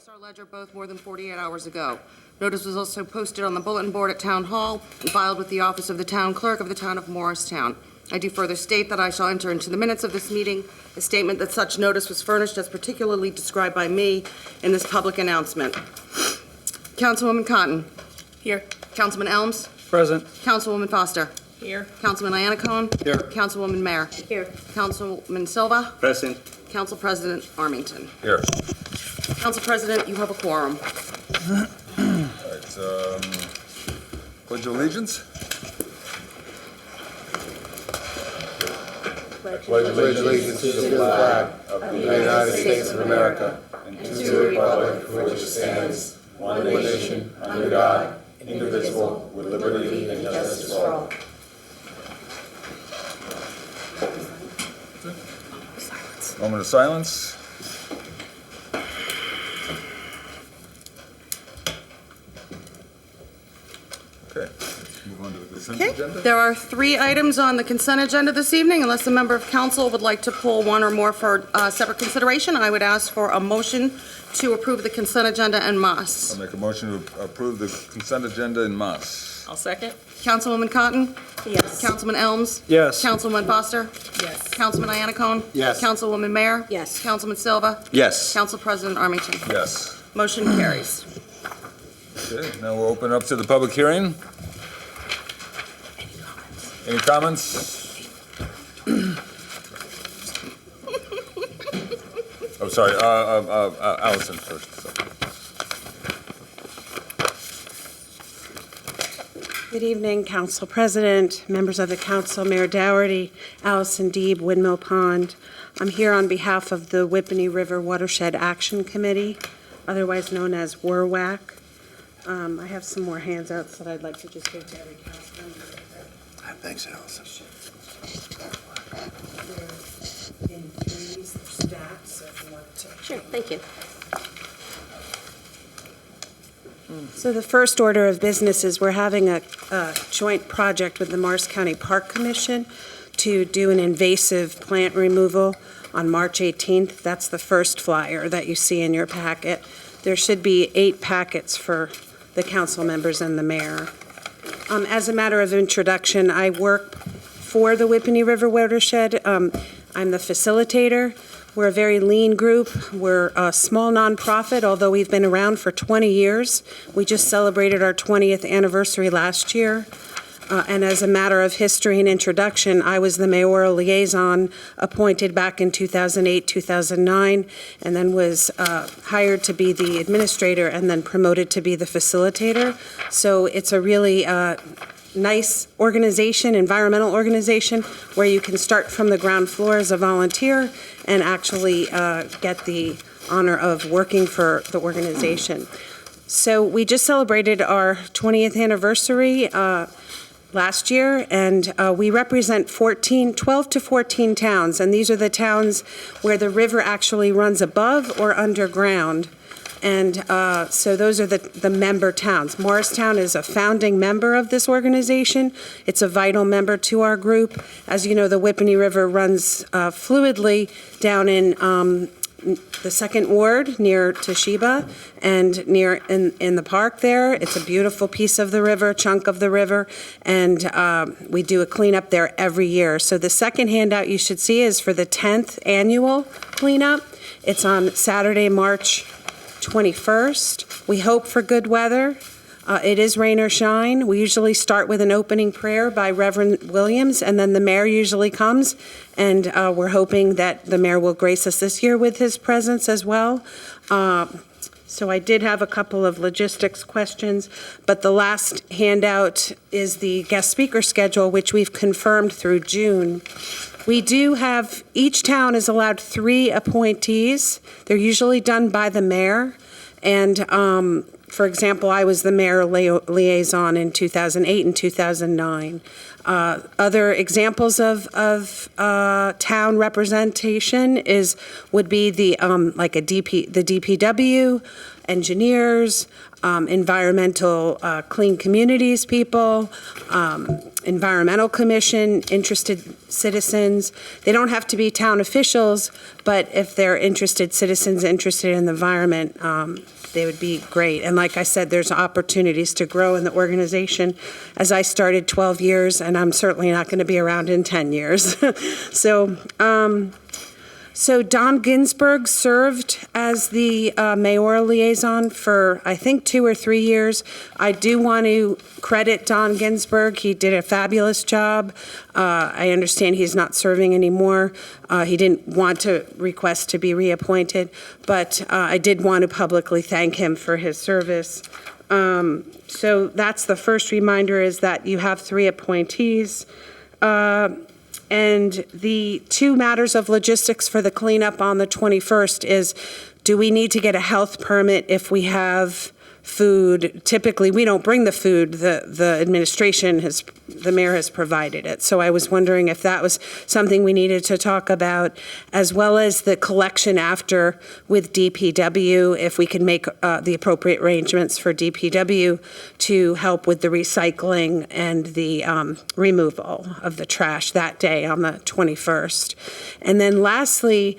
Star Ledger both more than 48 hours ago. Notice was also posted on the bulletin board at Town Hall and filed with the office of the Town Clerk of the Town of Morristown. I do further state that I shall enter into the minutes of this meeting a statement that such notice was furnished as particularly described by me in this public announcement. Councilwoman Cotton. Here. Councilman Elms. Present. Councilwoman Foster. Here. Councilman Iannacone. Here. Councilwoman Mayer. Here. Councilman Silva. Present. Council President Armington. Here. Council President, you have a quorum. All right, pledge of allegiance. Pledge allegiance to the flag of the United States of America and to the republic for which it stands, one nation, under God, indivisible, with liberty and justice for all. Moment of silence. Okay, let's move on to the consent Okay, agenda. there are 3 items on the consent agenda this evening. Unless a member of council would like to pull one or more for separate consideration, I would ask for a motion to approve the consent agenda en masse. I'll make a motion to approve the consent agenda in mass. I'll second. Councilwoman Cotton? Yes. Councilman Elms? Yes. Councilwoman Foster? Yes. Councilman Iannacone? Yes. Councilwoman Mayer? Yes. Councilman Silva? Yes. Council President Armington? Yes. Motion carries. Okay, now we'll open up to the public hearing. Any comments? Oh, sorry, Allison first. So. Good evening, Council President, members of the Council, Mayor Dougherty, Allison Deeb, Windmill Pond. I'm here on behalf of the Whippany River Watershed Action Committee, otherwise known as WRWAC. I have some more handouts that I'd like to just give to every council member. Thanks, Allison. They're in threes, they're stacks, if you want to. Sure, thank you. So the first order of business is we're having a joint project with the Morris County Park Commission to do an invasive plant removal on March 18th. That's the first flyer that you see in your packet. There should be 8 packets for the council members and the mayor. As a matter of introduction, I work for the Whippany River Watershed. I'm the facilitator. We're a very lean group. We're a small nonprofit, although we've been around for 20 years. We just celebrated our 20th anniversary last year. And as a matter of history and introduction, I was the mayoral liaison appointed back in 2008, 2009, and then was hired to be the administrator and then promoted to be the facilitator. So it's a really nice organization, environmental organization, where you can start from the ground floor as a volunteer and actually get the honor of working for the organization. So we just celebrated our 20th anniversary last year, and we represent 12 to 14 towns, and these are the towns where the river actually runs above or underground. And so those are the member towns. Morristown is a founding member of this organization. It's a vital member to our group. As you know, the Whippany River runs fluidly down in the Second Ward near Toshiba and near in the park there. It's a beautiful piece of the river, chunk of the river, and we do a cleanup there every year. So the second handout you should see is for the 10th annual cleanup. It's on Saturday, March 21st. We hope for good weather. It is rain or shine. We usually start with an opening prayer by Reverend Williams, and then the mayor usually comes, and we're hoping that the mayor will grace us this year with his presence as well. So I did have a couple of logistics questions, but the last handout is the guest speaker schedule, which we've confirmed through June. We do have, each town is allowed 3 appointees. They're usually done by the mayor, and For example, I was the mayor liaison in 2008 and 2009. Other examples of town representation would be the the DPW, engineers, environmental clean communities people, environmental commission, interested citizens. They don't have to be town officials, but if they're interested citizens interested in the environment, they would be great. And like I said, there's opportunities to grow in the organization. As I started 12 years, and I'm certainly not going to be around in 10 years. So Don Ginsberg served as the mayoral liaison for, I think, 2 or 3 years. I do want to credit Don Ginsberg. He did a fabulous job. I understand he's not serving anymore. He didn't want to request to be reappointed, but I did want to publicly thank him for his service. So that's the first reminder, is that you have 3 appointees. And the 2 matters of logistics for the cleanup on the 21st is, do we need to get a health permit if we have food? Typically, we don't bring the food. The administration the mayor has provided it. So I was wondering if that was something we needed to talk about, as well as the collection after with DPW, if we can make the appropriate arrangements for DPW to help with the recycling and the removal of the trash that day on the 21st. And then lastly,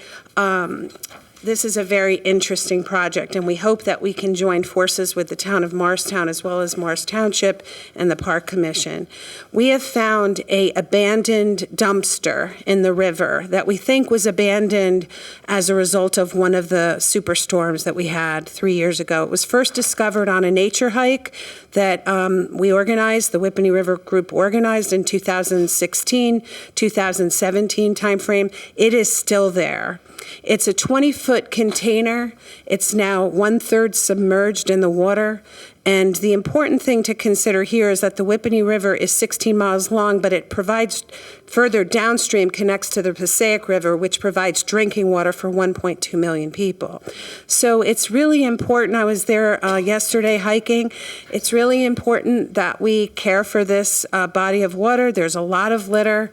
this is a very interesting project, and we hope that we can join forces with the town of Morristown as well as Morris Township and the Park Commission. We have found an abandoned dumpster in the river that we think was abandoned as a result of one of the superstorms that we had 3 years ago. It was first discovered on a nature hike that we organized, the Whippany River Group organized in 2016, 2017 timeframe. It is still there. It's a 20-foot container. It's now 1/3 submerged in the water. And the important thing to consider here is that the Whippany River is 16 miles long, but it provides further downstream, connects to the Passaic River, which provides drinking water for 1.2 million people. So it's really important. I was there yesterday hiking. It's really important that we care for this body of water. There's a lot of litter.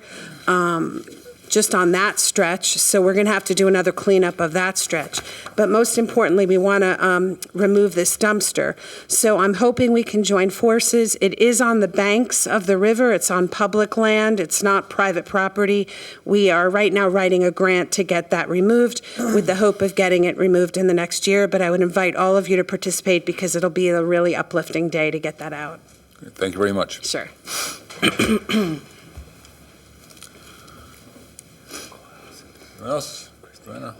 Just on that stretch, so we're going to have to do another cleanup of that stretch. But most importantly, we want to remove this dumpster. So I'm hoping we can join forces. It is on the banks of the river. It's on public land. It's not private property. We are right now writing a grant to get that removed with the hope of getting it removed in the next year. But I would invite all of you to participate because it'll be a really uplifting day to get that out. Thank you very much. Sure. Anyone else? Lorena?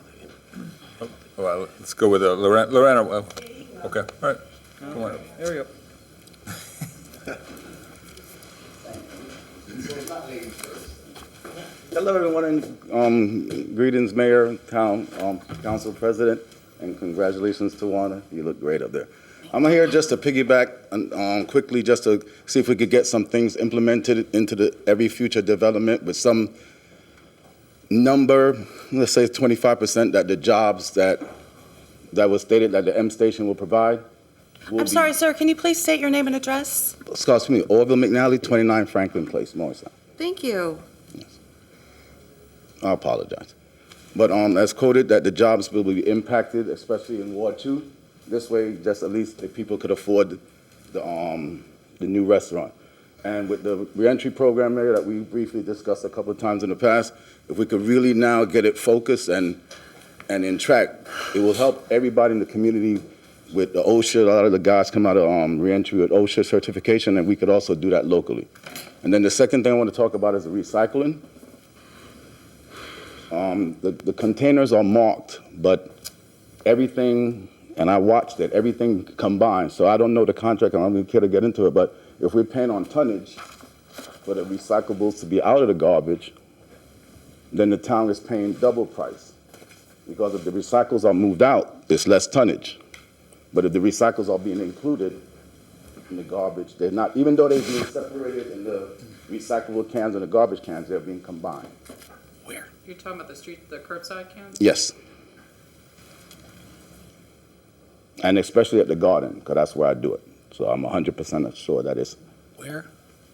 Oh, well, let's go with Lorena. Okay, all right. Come on. There we go. Hello, everyone, and greetings, Mayor, Town Council President, and congratulations to Juana. You look great up there. I'm here just to piggyback quickly, just to see if we could get some things implemented into every future development with some number, let's say 25%, that the jobs that was stated that the M Station will provide. I'm sorry, sir, can you please state your name and address? Excuse me, Orville McNally, 29 Franklin Place, Morristown. Thank you. Yes. I apologize. But as quoted, that the jobs will be impacted, especially in Ward 2. This way, just at least the people could afford the new restaurant. And with the reentry program there that we briefly discussed a couple of times in the past, if we could really now get it focused and in track, it will help everybody in the community with the OSHA. A lot of the guys come out of reentry with OSHA certification, and we could also do that locally. And then the second thing I want to talk about is the recycling. The containers are marked, but everything, and I watched it, everything combined. So I don't know the contract, and I don't care to get into it, but if we're paying on tonnage for the recyclables to be out of the garbage, then the town is paying double price. Because if the recycles are moved out, it's less tonnage. But if the recycles are being included in the garbage, they're not, even though they're being separated in the recyclable cans and the garbage cans, they're being combined. Where? You're talking about the curbside cans? Yes. And especially at the garden, because that's where I do it. So I'm 100% sure that it's Where?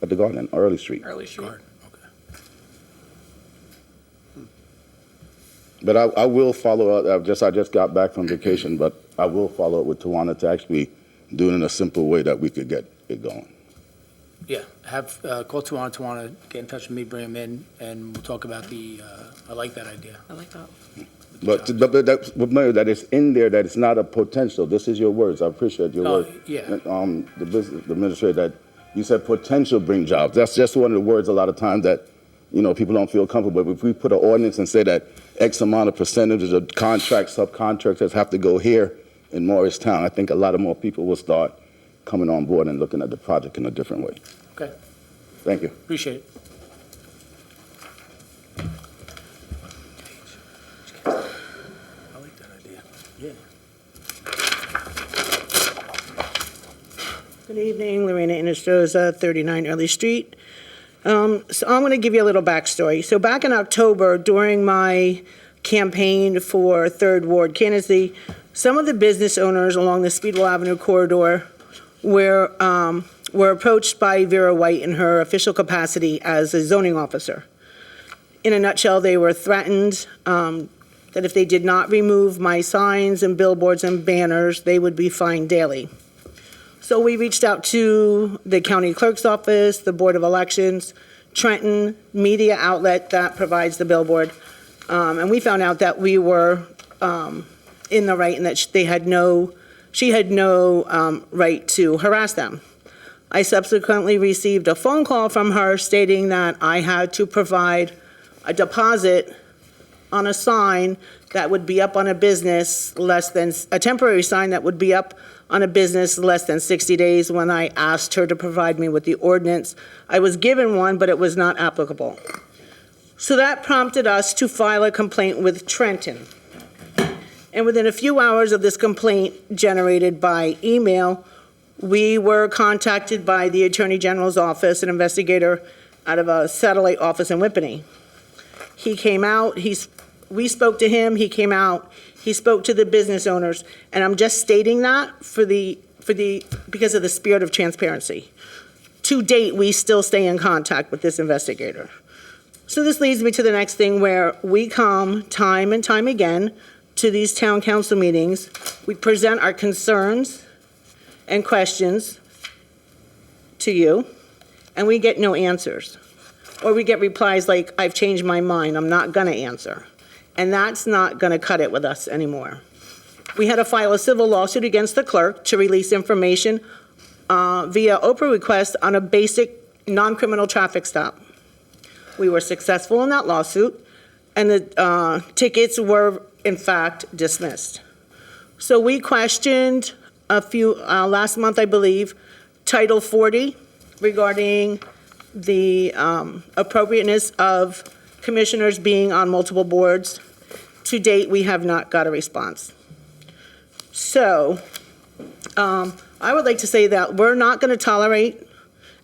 at the garden, Early Street. Early Street. Okay. But I will follow up. I just got back from vacation, but I will follow up with Tawana to actually do it in a simple way that we could get it going. Yeah, have, call Tawana, get in touch with me, bring him in, and we'll talk about I like that idea. I like that. But Mayor, that it's in there, that it's not a potential. This is your words. I appreciate your No, words. yeah. The business the administrator, that you said potential bring jobs. That's just one of the words a lot of times that, people don't feel comfortable. But if we put an ordinance and say that X amount of percentages of contracts, subcontractors have to go here in Morristown, I think a lot of more people will start coming on board and looking at the project in a different way. Okay, Thank you. appreciate it. I like that idea. Yeah. Good evening, Lorena Inestroza, 39 Early Street. So I'm going to give you a little backstory. So back in October, during my campaign for Third Ward candidacy, some of the business owners along the Speedwell Avenue corridor were approached by Vera White in her official capacity as a zoning officer. In a nutshell, they were threatened that if they did not remove my signs and billboards and banners, they would be fined daily. So we reached out to the county clerk's office, the Board of Elections, Trenton media outlet that provides the billboard, and we found out that we were in the right and that she had no right to harass them. I subsequently received a phone call from her stating that I had to provide a deposit on a sign that would be up on a business a temporary sign that would be up on a business less than 60 days. When I asked her to provide me with the ordinance, I was given one, but it was not applicable. So that prompted us to file a complaint with Trenton. And within a few hours of this complaint generated by email, we were contacted by the Attorney General's office, an investigator out of a satellite office in Whippany. He came out, we spoke to him, he came out, he spoke to the business owners, and I'm just stating that because of the spirit of transparency. To date, we still stay in contact with this investigator. So this leads me to the next thing, where we come time and time again to these town council meetings. We present our concerns and questions to you, and we get no answers. Or we get replies like, "I've changed my mind, I'm not gonna answer." And that's not gonna cut it with us anymore. We had to file a civil lawsuit against the clerk to release information via Oprah request on a basic non-criminal traffic stop. We were successful in that lawsuit, and the tickets were, in fact, dismissed. So we questioned last month, I believe, Title 40 regarding the appropriateness of commissioners being on multiple boards. To date, we have not got a response. So I would like to say that we're not going to tolerate,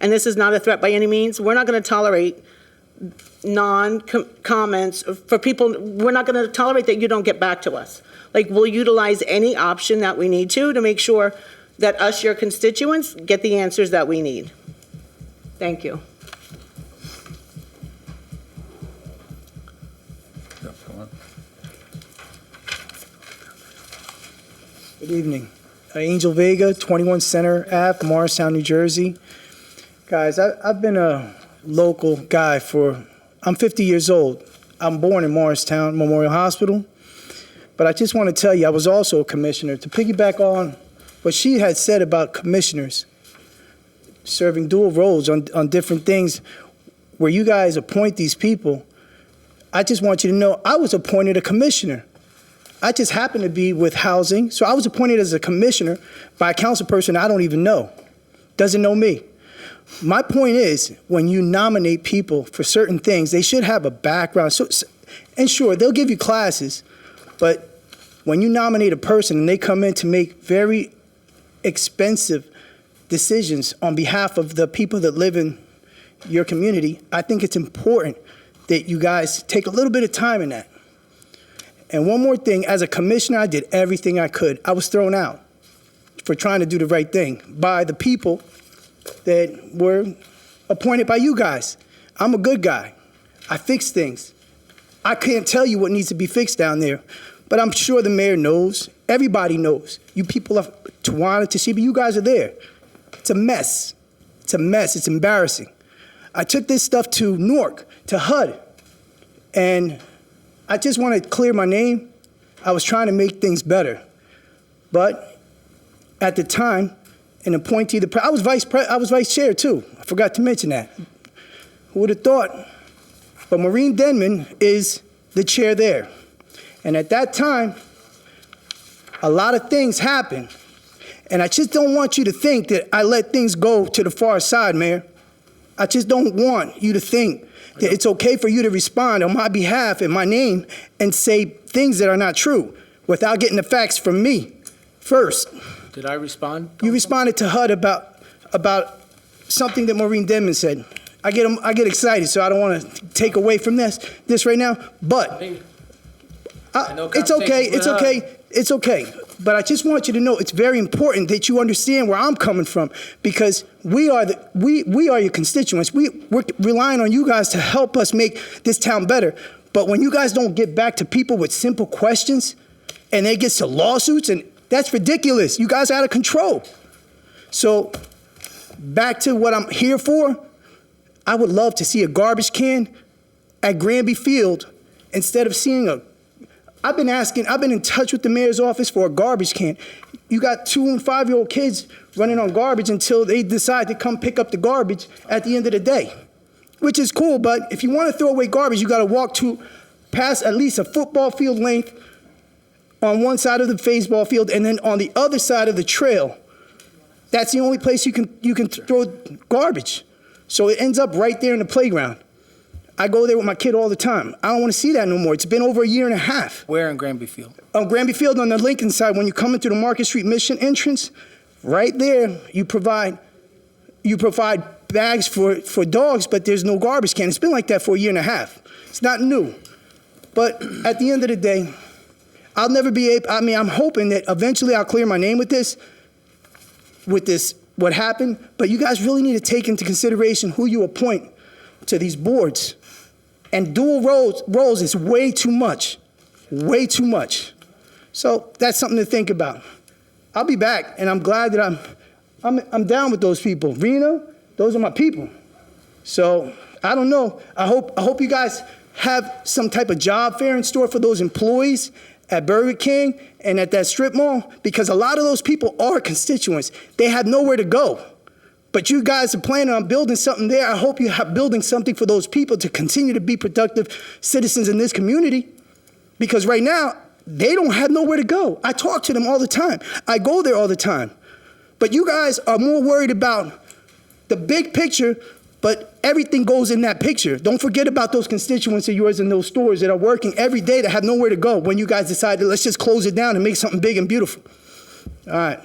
and this is not a threat by any means, we're not going to tolerate non-comments for people. We're not going to tolerate that you don't get back to us. Like, we'll utilize any option that we need to make sure that us, your constituents, get the answers that we need. Thank you. Yeah, come on. Good evening. Angel Vega, 21 Center Ave, Morristown, New Jersey. Guys, I've been a local guy I'm 50 years old. I'm born in Morristown Memorial Hospital. But I just want to tell you, I was also a commissioner. To piggyback on what she had said about commissioners serving dual roles on different things, where you guys appoint these people, I just want you to know I was appointed a commissioner. I just happened to be with housing, so I was appointed as a commissioner by a council person I don't even know, doesn't know me. My point is, when you nominate people for certain things, they should have a background. And sure, they'll give you classes, but when you nominate a person and they come in to make very expensive decisions on behalf of the people that live in your community, I think it's important that you guys take a little bit of time in that. And one more thing, as a commissioner, I did everything I could. I was thrown out. for trying to do the right thing by the people that were appointed by you guys. I'm a good guy. I fix things. I can't tell you what needs to be fixed down there, but I'm sure the mayor knows. Everybody knows. You people of Tawana, Toshiba, you guys are there. It's a mess. It's a mess. It's embarrassing. I took this stuff to Newark, to HUD, and I just want to clear my name. I was trying to make things better, but at the time, an appointee, I was vice chair too. I forgot to mention that. Who would have thought? But Maureen Denman is the chair there. And at that time, a lot of things happened. And I just don't want you to think that I let things go to the far side, Mayor. I just don't want you to think that it's okay for you to respond on my behalf in my name and say things that are not true without getting the facts from me first. Did I respond? You responded to HUD about something that Maureen Denman said. I get excited, so I don't want to take away from this right now. But it's okay. But I just want you to know it's very important that you understand where I'm coming from, because we are your constituents. We're relying on you guys to help us make this town better. But when you guys don't get back to people with simple questions, and they get to lawsuits, and that's ridiculous. You guys are out of control. So back to what I'm here for. I would love to see a garbage can at Granby Field instead of seeing I've been in touch with the mayor's office for a garbage can. You got 2- and 5-year-old kids running on garbage until they decide to come pick up the garbage at the end of the day, which is cool, but if you want to throw away garbage, you got to walk past at least a football field length on one side of the baseball field, and then on the other side of the trail. That's the only place you can throw garbage. So it ends up right there in the playground. I go there with my kid all the time. I don't want to see that no more. It's been over a year and a half. Where in Granby Field? On Granby Field on the Lincoln side, when you come into the Market Street Mission entrance, right there, you provide bags for dogs, but there's no garbage can. It's been like that for a year and a half. It's not new. But at the end of the day, I'll never be able, I'm hoping that eventually I'll clear my name with this, what happened, but you guys really need to take into consideration who you appoint to these boards. And dual roles is way too much. So that's something to think about. I'll be back, and I'm glad that I'm down with those people. Reno, those are my people. So I don't know. I hope you guys have some type of job fair in store for those employees at Burger King and at that strip mall, because a lot of those people are constituents. They have nowhere to go. But you guys are planning on building something there. I hope you're building something for those people to continue to be productive citizens in this community. Because right now, they don't have nowhere to go. I talk to them all the time. I go there all the time. But you guys are more worried about the big picture, but everything goes in that picture. Don't forget about those constituents of yours in those stores that are working every day that have nowhere to go when you guys decide let's just close it down and make something big and beautiful. All right.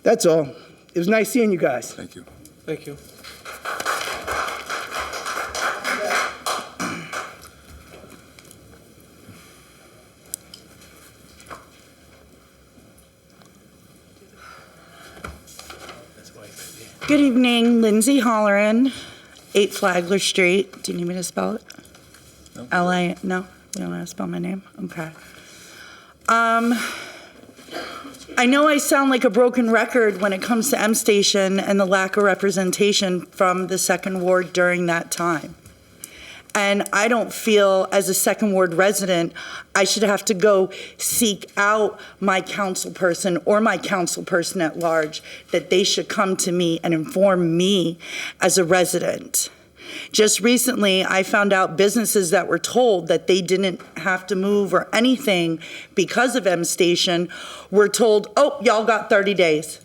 That's all. It was nice seeing you guys. Thank you. Thank you. Good evening, Lindsay Holleran, 8 Flagler Street. Do you need me to spell it? No. L-A, no? You don't want to spell my name? Okay. I know I sound like a broken record when it comes to M Station and the lack of representation from the Second Ward during that time. And I don't feel, as a Second Ward resident, I should have to go seek out my council person or my council person at large, that they should come to me and inform me as a resident. Just recently, I found out businesses that were told that they didn't have to move or anything because of M Station were told, oh, y'all got 30 days.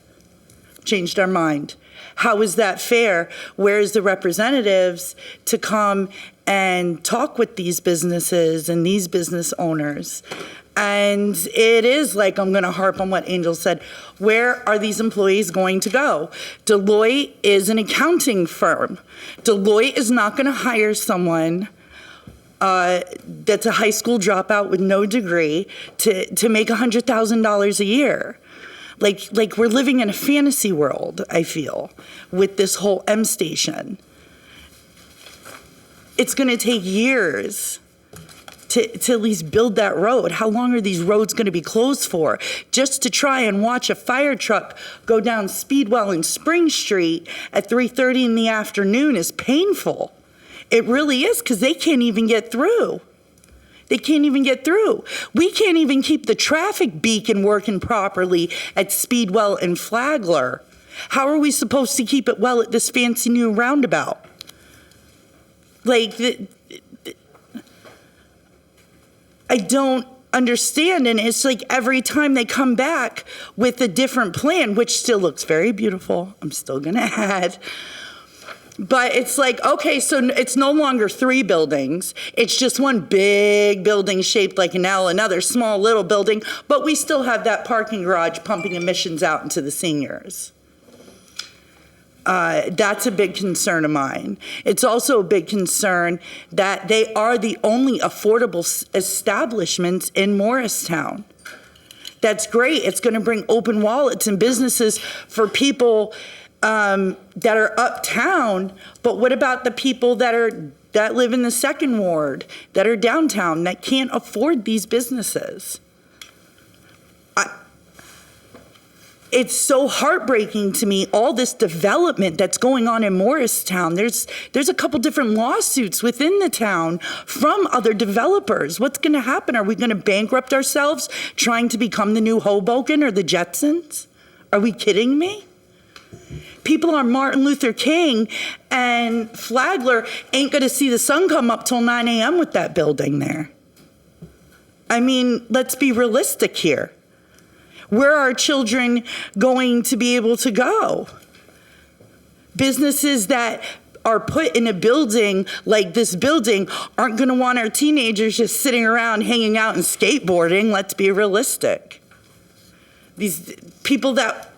Changed our mind. How is that fair? Where's the representatives to come and talk with these businesses and these business owners? And it is like, I'm going to harp on what Angel said. Where are these employees going to go? Deloitte is an accounting firm. Deloitte is not going to hire someone that's a high school dropout with no degree to make $100,000 a year. Like we're living in a fantasy world, I feel, with this whole M station. It's gonna take years to at least build that road. How long are these roads gonna be closed for? Just to try and watch a fire truck go down Speedwell and Spring Street at 3:30 in the afternoon is painful. It really is, because they can't even get through. They can't even get through. We can't even keep the traffic beacon working properly at Speedwell and Flagler. How are we supposed to keep it well at this fancy new roundabout? Like, I don't understand, and it's like every time they come back with a different plan, which still looks very beautiful, I'm still gonna add, but it's like, okay, so it's no longer 3 buildings, it's just one big building shaped like an L, another small little building, but we still have that parking garage pumping emissions out into the seniors. That's a big concern of mine. It's also a big concern that they are the only affordable establishments in Morristown. That's great. It's going to bring open wallets and businesses for people that are uptown. But what about the people that live in the second ward, that are downtown, that can't afford these businesses? It's so heartbreaking to me, all this development that's going on in Morristown. There's a couple different lawsuits within the town from other developers. What's going to happen? Are we going to bankrupt ourselves trying to become the new Hoboken or the Jetsons? Are we kidding me? People on Martin Luther King and Flagler ain't going to see the sun come up till 9 a.m. with that building there. I mean, let's be realistic here. Where are our children going to be able to go? Businesses that are put in a building like this building aren't going to want our teenagers just sitting around hanging out and skateboarding. Let's be realistic. These people that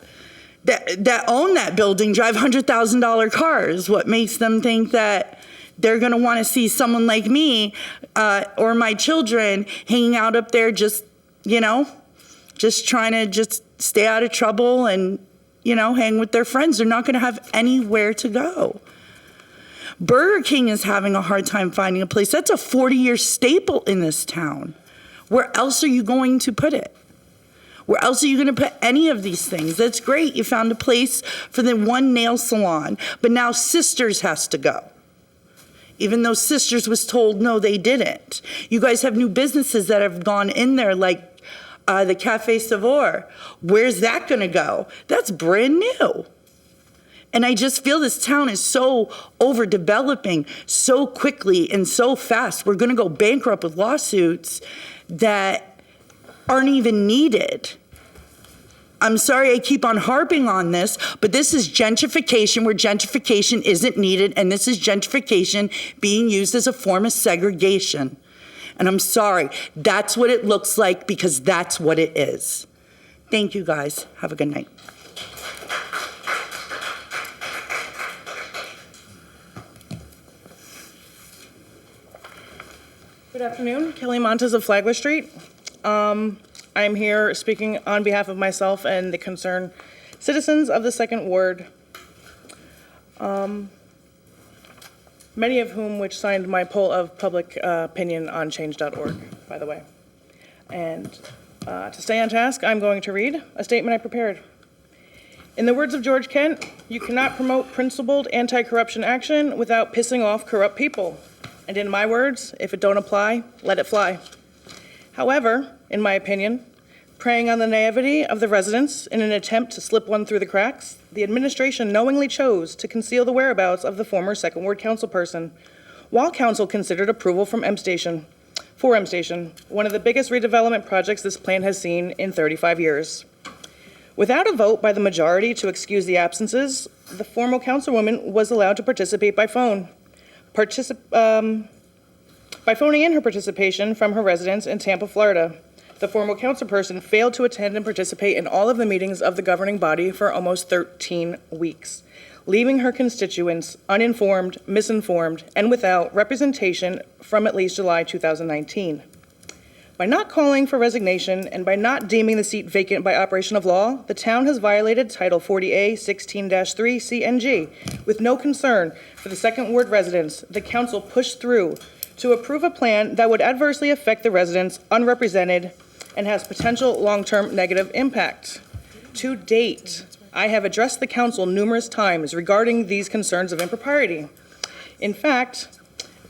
own that building drive $100,000 cars. What makes them think that they're going to want to see someone like me or my children hanging out up there just trying to just stay out of trouble and, hang with their friends? They're not going to have anywhere to go. Burger King is having a hard time finding a place. That's a 40-year staple in this town. Where else are you going to put it? Where else are you going to put any of these things? That's great. You found a place for the one nail salon, but now Sisters has to go. Even though Sisters was told no, they didn't. You guys have new businesses that have gone in there, like the Cafe Savor. Where's that going to go? That's brand new. And I just feel this town is so overdeveloping so quickly and so fast. We're going to go bankrupt with lawsuits that aren't even needed. I'm sorry I keep on harping on this, but this is gentrification where gentrification isn't needed, and this is gentrification being used as a form of segregation. And I'm sorry, that's what it looks like, because that's what it is. Thank you, guys. Have a good night. Good afternoon. Kelly Montes of Flagler Street. I'm here speaking on behalf of myself and the concerned citizens of the Second Ward, many of whom which signed my poll of public opinion on change.org, by the way. And to stay on task, I'm going to read a statement I prepared. In the words of George Kent, you cannot promote principled anti-corruption action without pissing off corrupt people. And in my words, if it don't apply, let it fly. However, in my opinion, preying on the naivety of the residents in an attempt to slip one through the cracks, the administration knowingly chose to conceal the whereabouts of the former Second Ward councilperson, while council considered approval for M Station, one of the biggest redevelopment projects this plan has seen in 35 years. Without a vote by the majority to excuse the absences, the former councilwoman was allowed to participate by phone. By phoning in her participation from her residence in Tampa, Florida, the former councilperson failed to attend and participate in all of the meetings of the governing body for almost 13 weeks, leaving her constituents uninformed, misinformed, and without representation from at least July 2019. By not calling for resignation and by not deeming the seat vacant by operation of law, the town has violated Title 40A 16-3 CNG. With no concern for the Second Ward residents, the council pushed through to approve a plan that would adversely affect the residents unrepresented and has potential long-term negative impact. To date, I have addressed the council numerous times regarding these concerns of impropriety. In fact,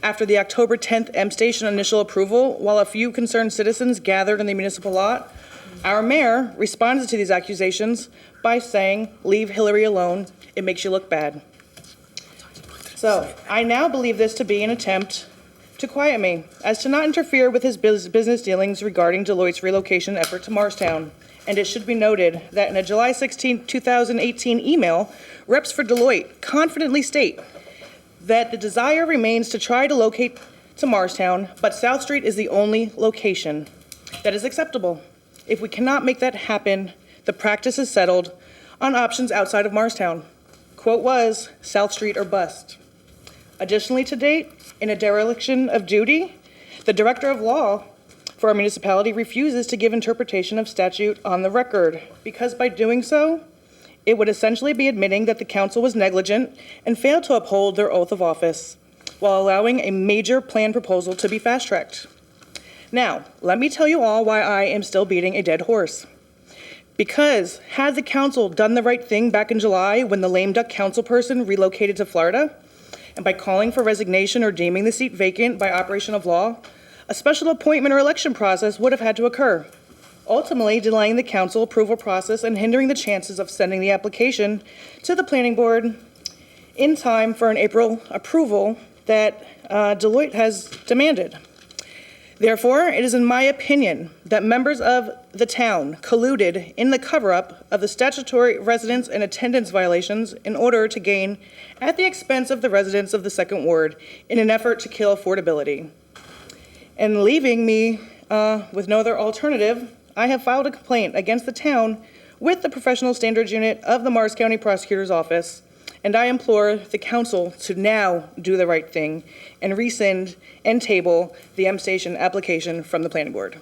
after the October 10th M Station initial approval, while a few concerned citizens gathered in the municipal lot, our mayor responded to these accusations by saying, "Leave Hillary alone, it makes you look bad." So, I now believe this to be an attempt to quiet me, as to not interfere with his business dealings regarding Deloitte's relocation effort to Morristown. And it should be noted that in a July 16, 2018 email, reps for Deloitte confidently state that the desire remains to try to locate to Morristown, but South Street is the only location that is acceptable. If we cannot make that happen, the practice is settled on options outside of Morristown. Quote was, "South Street or bust." Additionally, to date, in a dereliction of duty, the Director of Law for our municipality refuses to give interpretation of statute on the record, because by doing so, it would essentially be admitting that the council was negligent and failed to uphold their oath of office, while allowing a major plan proposal to be fast-tracked. Now, let me tell you all why I am still beating a dead horse. Because had the council done the right thing back in July when the lame duck councilperson relocated to Florida, and by calling for resignation or deeming the seat vacant by operation of law, a special appointment or election process would have had to occur, ultimately delaying the council approval process and hindering the chances of sending the application to the planning board in time for an April approval that Deloitte has demanded. Therefore, it is in my opinion that members of the town colluded in the cover-up of the statutory residence and attendance violations in order to gain at the expense of the residents of the Second Ward in an effort to kill affordability. And leaving me with no other alternative, I have filed a complaint against the town with the Professional Standards Unit of the Morris County Prosecutor's Office, and I implore the council to now do the right thing and rescind and table the M Station application from the planning board.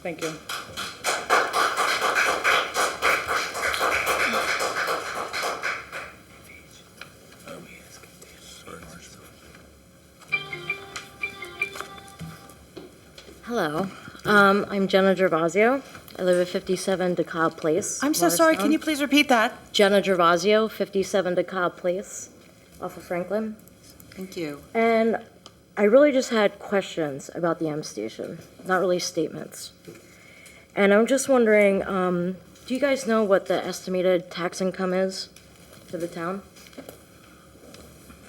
Thank you. Hello, I'm Jenna Gervasio. I live at 57 DeKalb Place. I'm so sorry, can Morristown. you please repeat that? Jenna Gervasio, 57 DeKalb Place, off of Franklin. Thank you. And I really just had questions about the M Station, not really statements. And I'm just wondering, do you guys know what the estimated tax income is to the town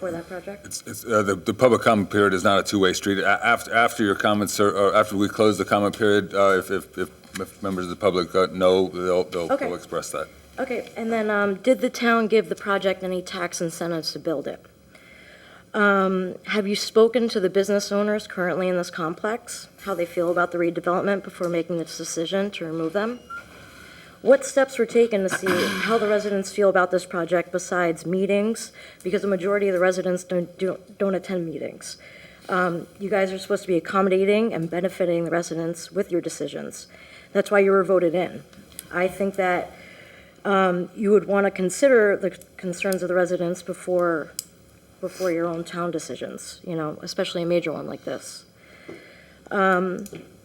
for that project? It's the public comment period is not a two-way street. After your comments, or after we close the comment period, if members of the public know, they'll Okay. express that. Okay, and then did the town give the project any tax incentives to build it? Have you spoken to the business owners currently in this complex, how they feel about the redevelopment before making this decision to remove them? What steps were taken to see how the residents feel about this project besides meetings? Because the majority of the residents don't attend meetings. You guys are supposed to be accommodating and benefiting the residents with your decisions. That's why you were voted in. I think that you would want to consider the concerns of the residents before your own town decisions, especially a major one like this.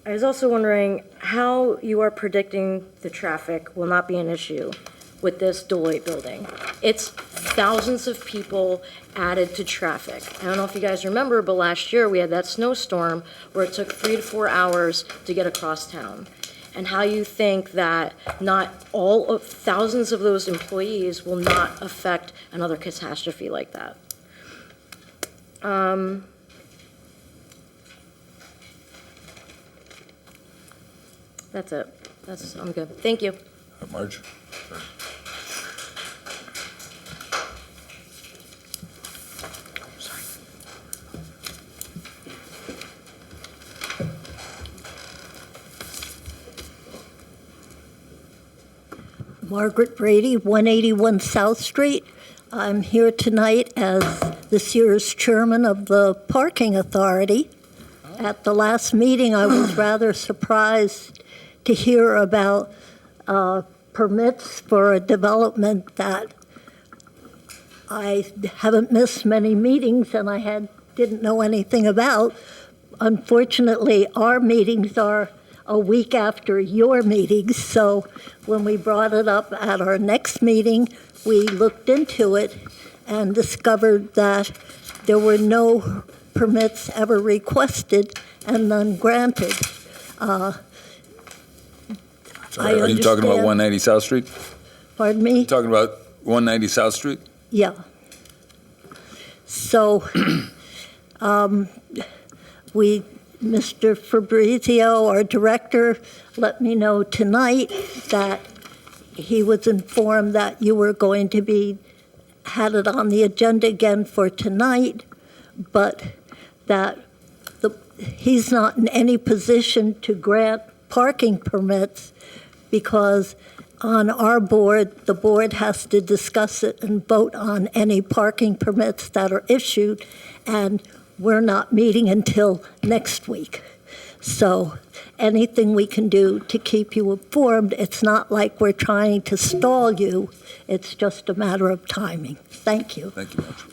I was also wondering how you are predicting the traffic will not be an issue with this Deloitte building. It's thousands of people added to traffic. I don't know if you guys remember, but last year we had that snowstorm where it took 3 to 4 hours to get across town. And how you think that not all of thousands of those employees will not affect another catastrophe like that. That's it. I'm good. Thank you. Marge? Margaret Brady, 181 South Street. I'm here tonight as this year's chairman of the Parking Authority. at the last meeting, I was rather surprised to hear about permits for a development that I haven't missed many meetings and I didn't know anything about. Unfortunately, our meetings are a week after your meetings, so when we brought it up at our next meeting, we looked into it and discovered that there were no permits ever requested and none granted. Sorry, are you talking about 190 South Street? Pardon me? Talking about 190 South Street? Yeah. So, Mr. Fabrizio, our director, let me know tonight that he was informed that you were going to had it on the agenda again for tonight, but that he's not in any position to grant parking permits because on our board, the board has to discuss it and vote on any parking permits that are issued, and we're not meeting until next week. So anything we can do to keep you informed, it's not like we're trying to stall you, it's just a matter of timing. Thank you. Thank you much.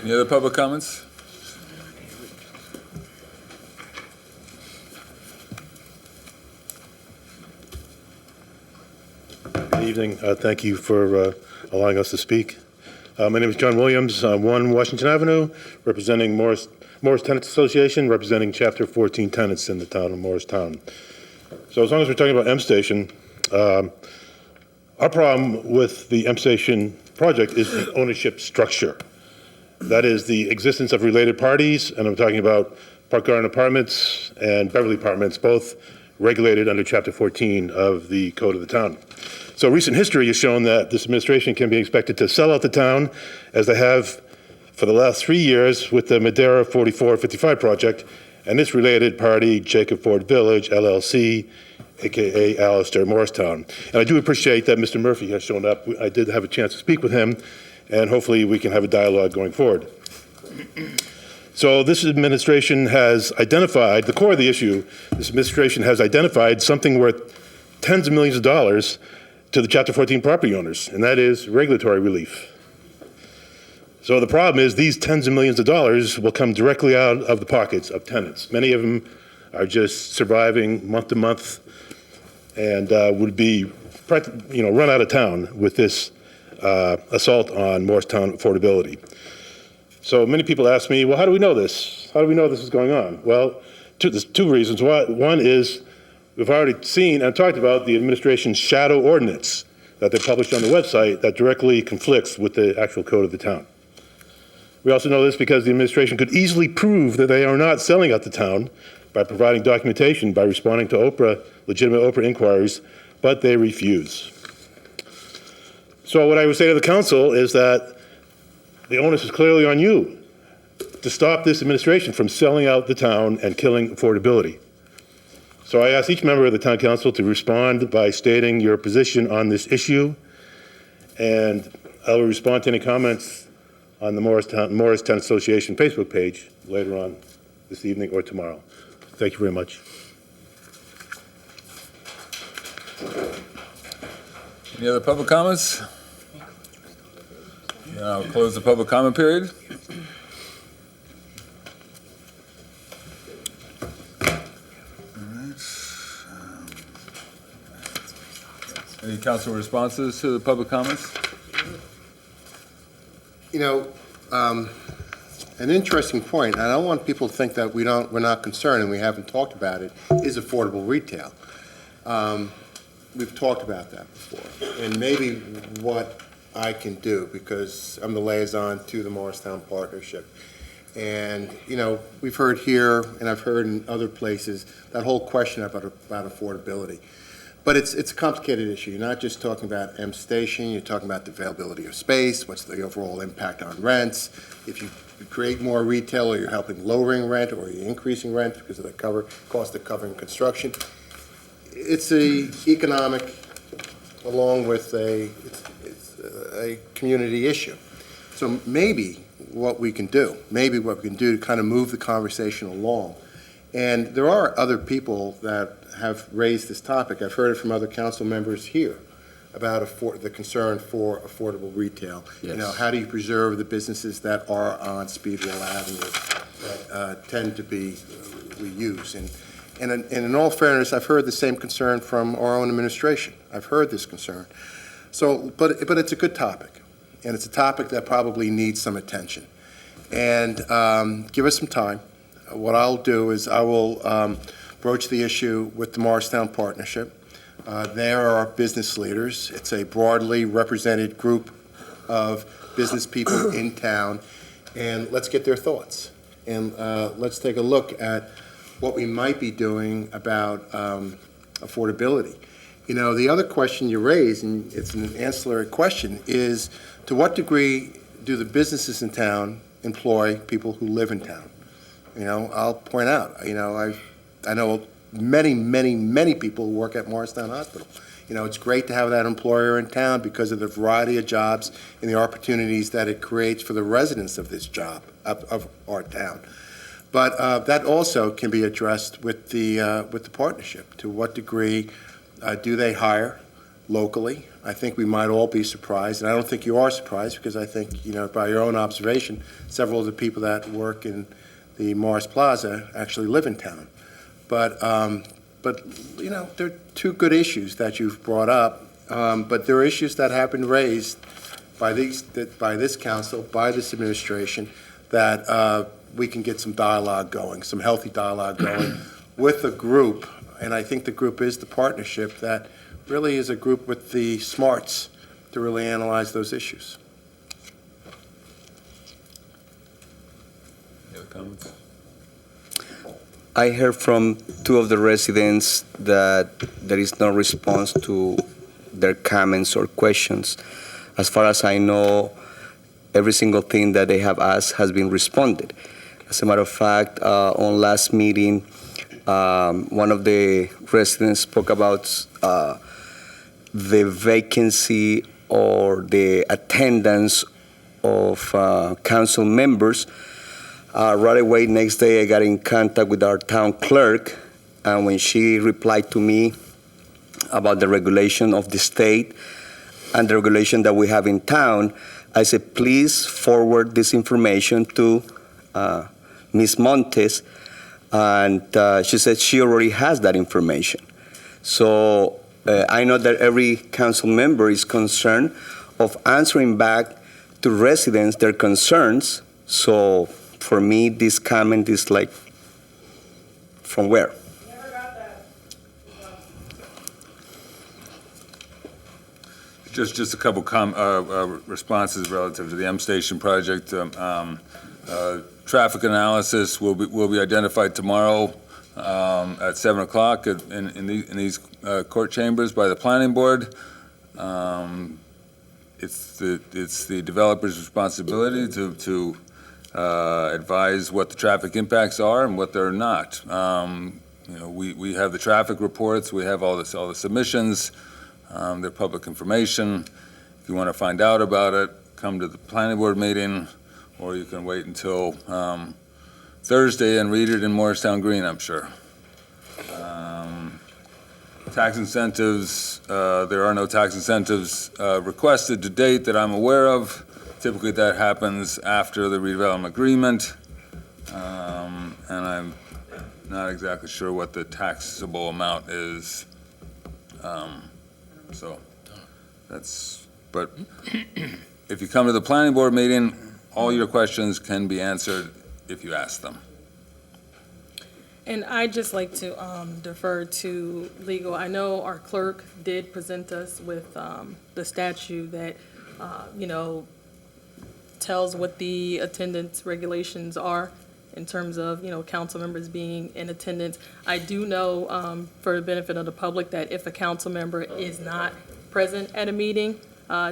Any other public comments? Good evening. Thank you for allowing us to speak. My name is John Williams, 1 Washington Avenue, representing Morris Tenants Association, representing Chapter 14 tenants in the town of Morristown. So as long as we're talking about M Station, our problem with the M Station project is the ownership structure. That is the existence of related parties, and I'm talking about Park Garden Apartments and Beverly Apartments, both regulated under Chapter 14 of the Code of the Town. So recent history has shown that this administration can be expected to sell out the town, as they have for the last 3 years with the Madera 4455 project, and this related party, Jacob Ford Village, LLC, AKA Alistair Morristown. And I do appreciate that Mr. Murphy has shown up. I did have a chance to speak with him, and hopefully we can have a dialogue going forward. So this administration has identified, the core of the issue, this administration has identified something worth tens of millions of dollars to the Chapter 14 property owners, and that is regulatory relief. So the problem is these tens of millions of dollars will come directly out of the pockets of tenants. Many of them are just surviving month to month and would be run out of town with this assault on Morristown affordability. So many people ask me, well, how do we know this? How do we know this is going on? Well, there's 2 reasons. One is we've already seen and talked about the administration's shadow ordinance that they published on the website that directly conflicts with the actual code of the town. We also know this because the administration could easily prove that they are not selling out the town by providing documentation, by responding to legitimate Oprah inquiries, but they refuse. So what I would say to the council is that the onus is clearly on you to stop this administration from selling out the town and killing affordability. So I ask each member of the town council to respond by stating your position on this issue, and I will respond to any comments on the Morris Tenants Association Facebook page later on this evening or tomorrow. Thank you very much. Any other public comments? I'll close the public comment period. Any council responses to the public comments? You know, an interesting point, and I don't want people to think that we're not concerned and we haven't talked about it, is affordable retail. We've talked about that before, and maybe what I can do, because I'm the liaison to the Morristown Partnership. And, you know, we've heard here, and I've heard in other places, that whole question about affordability. But it's a complicated issue. You're not just talking about M Station, you're talking about the availability of space, what's the overall impact on rents. If you create more retail, or you're helping lowering rent, or you're increasing rent because of the cost of covering construction. It's a economic, along with a community issue. So maybe what we can do to kind of move the conversation along. And there are other people that have raised this topic. I've heard it from other council members here about the concern for affordable retail. You know, how do you preserve the businesses that are on Speedwell Avenue that tend to be reused? And in all fairness, I've heard the same concern from our own administration. I've heard this concern. So, but it's a good topic, and it's a topic that probably needs some attention. And give us some time. What I'll do is I will broach the issue with the Morristown Partnership. They are our business leaders. It's a broadly represented group of business people in town, and let's get their thoughts. And let's take a look at what we might be doing about affordability. You know, the other question you raised, and it's an ancillary question, is to what degree do the businesses in town employ people who live in town? You know, I'll point out, you know, I know many people who work at Morristown Hospital. You know, it's great to have that employer in town because of the variety of jobs and the opportunities that it creates for the residents of this job, of our town. But that also can be addressed with the partnership. To what degree do they hire locally? I think we might all be surprised, and I don't think you are surprised, because I think, you know, by your own observation, several of the people that work in the Morris Plaza actually live in town. But you know, there are two good issues that you've brought up, but there are issues that have been raised by this council, by this administration, that we can get some dialogue going, some healthy dialogue going with a group, and I think the group is the partnership, that really is a group with the smarts to really analyze those issues. Any other comments? I heard from two of the residents that there is no response to their comments or questions. As far as I know, every single thing that they have asked has been responded. As a matter of fact, on last meeting, one of the residents spoke about the vacancy or the attendance of council members. Right away, next day, I got in contact with our town clerk, and when she replied to me about the regulation of the state and the regulation that we have in town, I said, please forward this information to Ms. Montes, and she said she already has that information. So I know that every council member is concerned of answering back to residents their concerns. So for me, this comment is like, from where? Never got that. Just a couple responses relative to the M Station project. Traffic analysis will be identified tomorrow at 7 o'clock in these court chambers by the planning board. It's the developer's responsibility to advise what the traffic impacts are and what they're not. You know, we have the traffic reports, we have all the submissions, they're public information. If you want to find out about it, come to the planning board meeting, or you can wait until Thursday and read it in Morristown Green, I'm sure. Tax incentives, there are no tax incentives requested to date that I'm aware of. Typically, that happens after the redevelopment agreement, and I'm not exactly sure what the taxable amount is. So that's, but if you come to the planning board meeting, all your questions can be answered if you ask them. And I'd just like to defer to legal. I know our clerk did present us with the statute that, you know, tells what the attendance regulations are in terms of, you know, council members being in attendance. I do know, for the benefit of the public, that if a council member is not present at a meeting,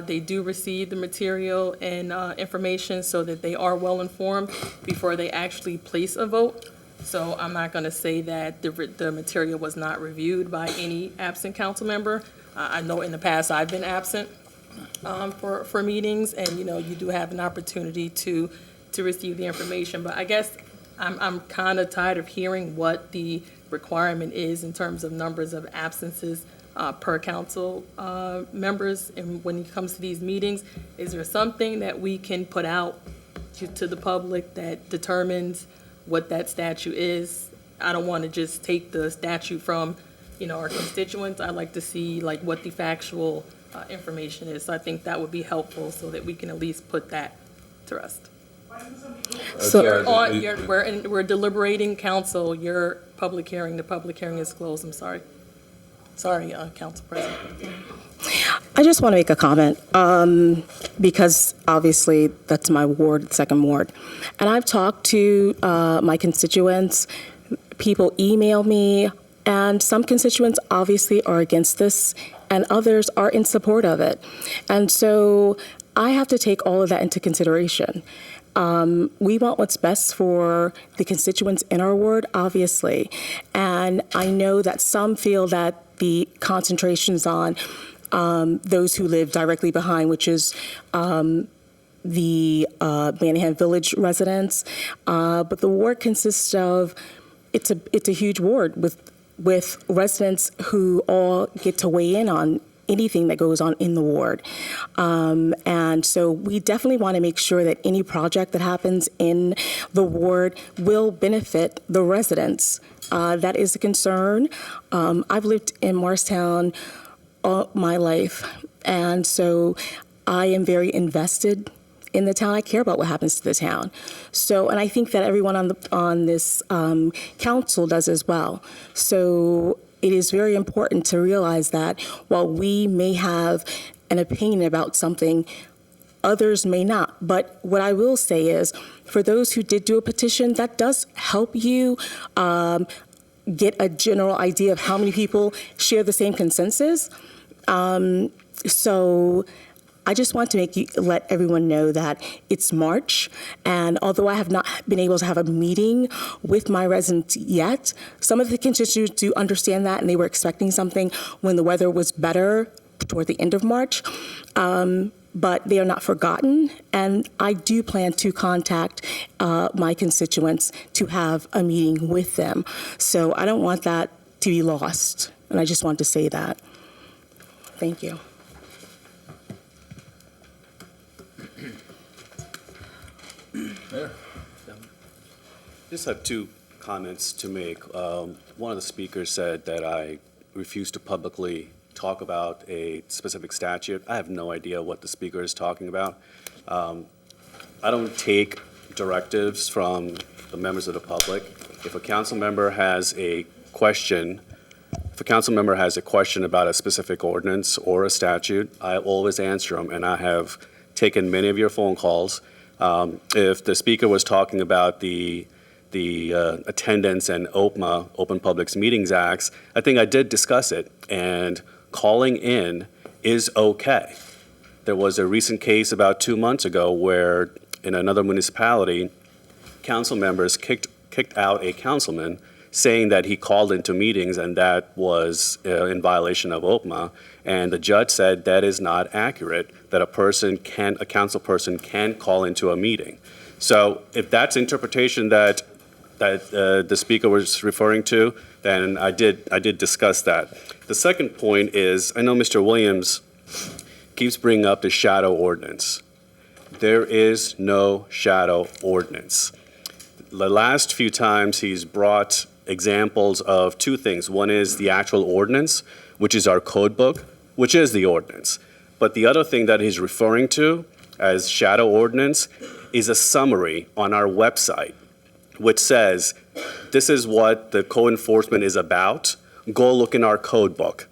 they do receive the material and information so that they are well informed before they actually place a vote. So I'm not going to say that the material was not reviewed by any absent council member. I know in the past I've been absent, for meetings, and, you do have an opportunity to receive the information. But I guess I'm kind of tired of hearing what the requirement is in terms of numbers of absences per council members. And when it comes to these meetings, is there something that we can put out to the public that determines what that statute is? I don't want to just take the statute from, our constituents. I'd like to see what the factual information is. So I think that would be helpful so that we can at least put that to rest. So we're deliberating council, your public hearing, the public hearing is closed. I'm sorry. Sorry, Council President. I just want to make a comment because obviously that's my ward, second ward. And I've talked to my constituents, people email me, and some constituents obviously are against this and others are in support of it. And so I have to take all of that into consideration. We want what's best for the constituents in our ward, obviously. And I know that some feel that the concentrations on those who live directly behind, which is the Manningham Village residents. But the ward consists of, it's a huge ward with residents who all get to weigh in on anything that goes on in the ward. And so we definitely want to make sure that any project that happens in the ward will benefit the residents. That is a concern. I've lived in Morristown all my life, and so I am very invested in the town. I care about what happens to the town. So, and I think that everyone on this council does as well. So it is very important to realize that while we may have an opinion about something, others may not. But what I will say is, for those who did do a petition, that does help you get a general idea of how many people share the same consensus. So I just want to let everyone know that it's March, and although I have not been able to have a meeting with my residents yet, some of the constituents do understand that, and they were expecting something when the weather was better toward the end of March. But they are not forgotten, and I do plan to contact my constituents to have a meeting with them. So I don't want that to be lost, and I just want to say that. Thank you. Just have two comments to make. One of the speakers said that I refuse to publicly talk about a specific statute. I have no idea what the speaker is talking about. I don't take directives from the members of the public. If a council member has a question, about a specific ordinance or a statute, I always answer them, and I have taken many of your phone calls. If the speaker was talking about the attendance and OPMA, Open Public Meetings Acts, I think I did discuss it, and calling in is okay. There was a recent case about 2 months ago where in another municipality, council members kicked out a councilman saying that he called into meetings and that was in violation of OPMA, and the judge said that is not accurate, that a council person can call into a meeting. So if that's interpretation that the speaker was referring to, then I did discuss that. The second point is, I know Mr. Williams keeps bringing up the shadow ordinance. There is no shadow ordinance. The last few times he's brought examples of two things. One is the actual ordinance, which is our code book, which is the ordinance. But the other thing that he's referring to as shadow ordinance is a summary on our website, which says, this is what the code enforcement is about. Go look in our code book.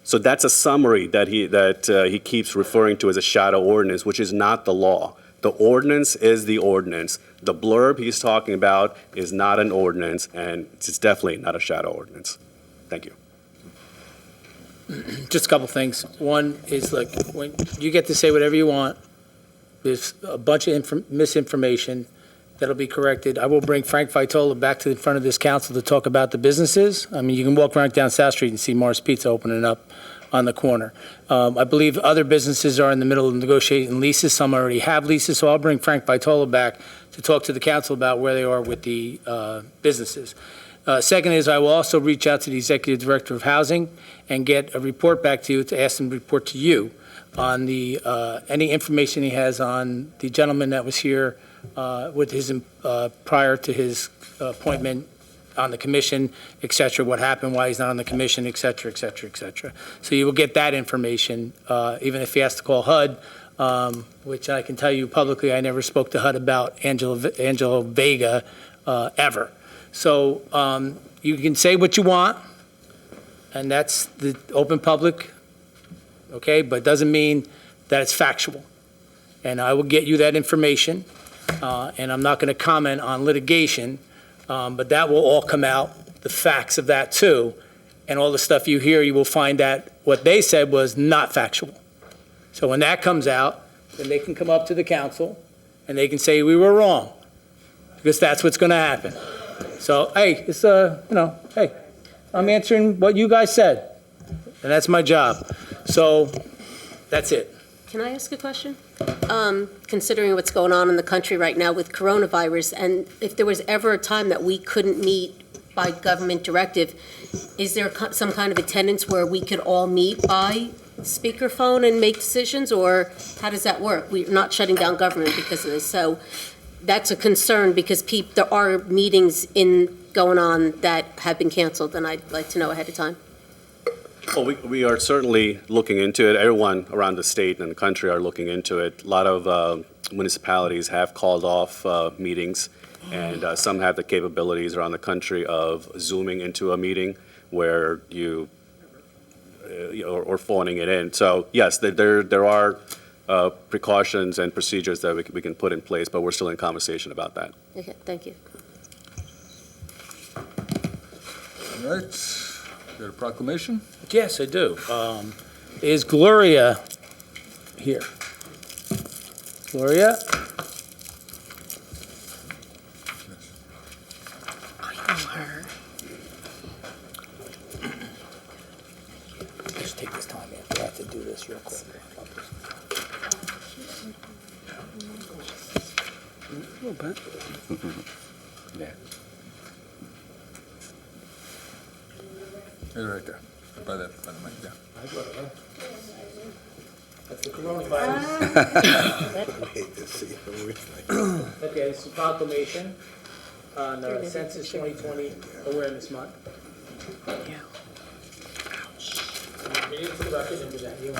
So that's a summary that he keeps referring to as a shadow ordinance, which is not the law. The ordinance is the ordinance. The blurb he's talking about is not an ordinance, and it's definitely not a shadow ordinance. Thank you. Just a couple things. One is, look, when you get to say whatever you want, there's a bunch of misinformation that'll be corrected. I will bring Frank Vitola back to the front of this council to talk about the businesses. I mean, you can walk right down South Street and see Mars Pizza opening up on the corner. I believe other businesses are in the middle of negotiating leases. Some already have leases, so I'll bring Frank Vitola back to talk to the council about where they are with the businesses. Second is I will also reach out to the Executive Director of Housing and get a report back to you, to ask him to report to you on the, any information he has on the gentleman that was here with his, prior to his appointment on the commission, et cetera, what happened, why he's not on the commission, et cetera, et cetera, et cetera. So you will get that information, even if he has to call HUD, which I can tell you publicly, I never spoke to HUD about Angelo Vega ever. So you can say what you want, and that's the open public, okay? But it doesn't mean that it's factual. And I will get you that information, and I'm not going to comment on litigation, but that will all come out, the facts of that too. And all the stuff you hear, you will find that what they said was not factual. So when that comes out, then they can come up to the council and they can say we were wrong, because that's what's going to happen. So, hey, it's, hey, I'm answering what you guys said, and that's my job. So that's it. Can I ask a question? Considering what's going on in the country right now with coronavirus, and if there was ever a time that we couldn't meet by government directive, is there some kind of attendance where we could all meet by speakerphone and make decisions, or how does that work? We're not shutting down government because of this, so that's a concern because there are meetings going on that have been canceled, and I'd like to know ahead of time. Well, we are certainly looking into it. Everyone around the state and the country are looking into it. A lot of municipalities have called off meetings, and some have the capabilities around the country of Zooming into a meeting where or phoning it in. So yes, there are precautions and procedures that we can put in place, but we're still in conversation about that. Okay, thank you. All right. Got a proclamation? Yes, I do. Is Gloria here? Gloria? I know her. Just take this time, I have to do this real quick. A little bit. Yeah. They're right there, by the mic, yeah. That's the coronavirus. Okay, this is a proclamation on Census 2020 Awareness Month. Yeah. Read it for the record and present you.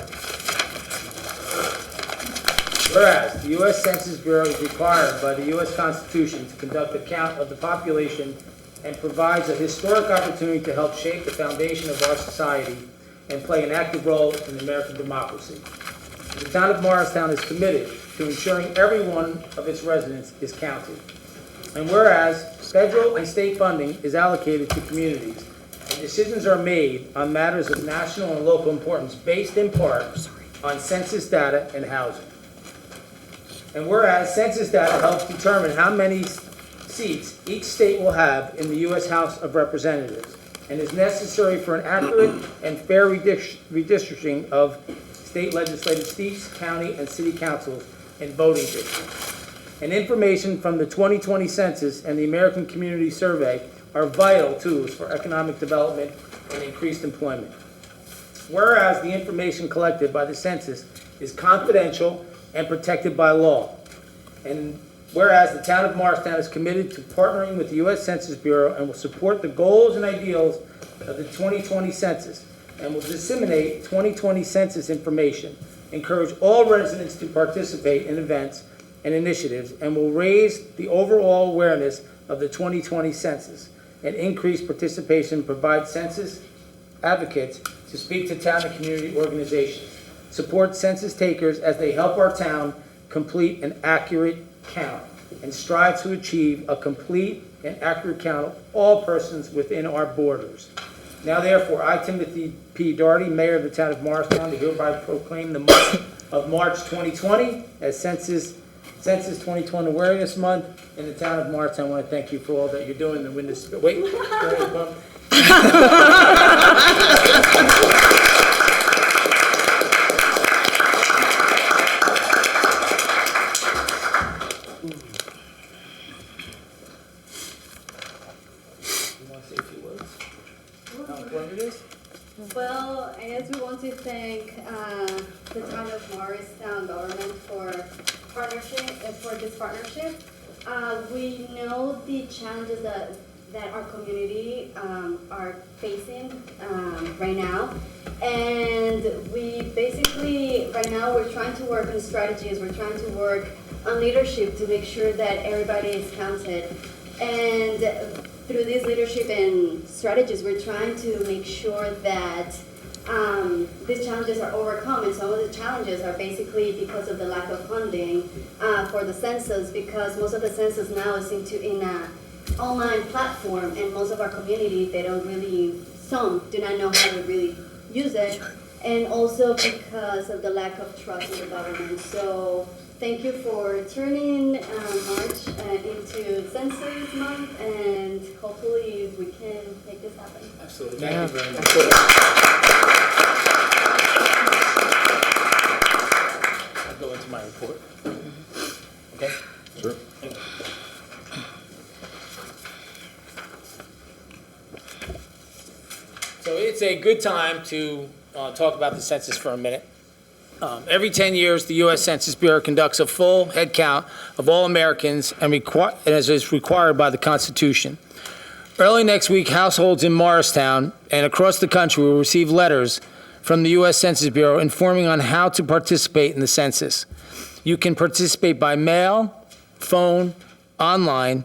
Whereas the U.S. Census Bureau is required by the U.S. Constitution to conduct a count of the population and provides a historic opportunity to help shape the foundation of our society and play an active role in American democracy. The town of Morristown is committed to ensuring every one of its residents is counted. And whereas federal and state funding is allocated to communities, and decisions are made on matters of national and local importance based in part on census data and housing. And whereas census data helps determine how many seats each state will have in the U.S. House of Representatives and is necessary for an accurate and fair redistricting of state legislative seats, county, and city councils and voting districts. And information from the 2020 census and the American Community Survey are vital tools for economic development and increased employment. Whereas the information collected by the census is confidential and protected by law, and whereas the town of Morristown is committed to partnering with the U.S. Census Bureau and will support the goals and ideals of the 2020 census and will disseminate 2020 census information, encourage all residents to participate in events and initiatives, and will raise the overall awareness of the 2020 census and increase participation, provide census advocates to speak to town and community organizations, support census takers as they help our town complete an accurate count, and strive to achieve a complete and accurate count of all persons within our borders. Now therefore, I, Timothy P. Doherty, Mayor of the town of Morristown, do hereby proclaim the month of March 2020 as Census 2020 Awareness Month in the town of Morristown. I want to thank you for all that you're doing to win this. Wait. the town of Morristown government for this partnership. We know the challenges that our community are facing right now. And we basically, right now, we're trying to work on strategies. We're trying to work on leadership to make sure that everybody is counted. And through these leadership and strategies, we're trying to make sure that these challenges are overcome. And some of the challenges are basically because of the lack of funding for the census, because most of the census now is in an online platform, and most of our community, they don't really, some do not know how to really use it, and also because of the lack of trust in the government. So thank you for turning March into Census Month, and hopefully we can make this happen. Absolutely. Thank you very much. I'll go into my report. Okay? Sure. So it's a good time to talk about the census for a minute. Every 10 years, the U.S. Census Bureau conducts a full head count of all Americans and as is required by the Constitution. Early next week, households in Morristown and across the country will receive letters from the U.S. Census Bureau informing on how to participate in the census. You can participate by mail, phone, online,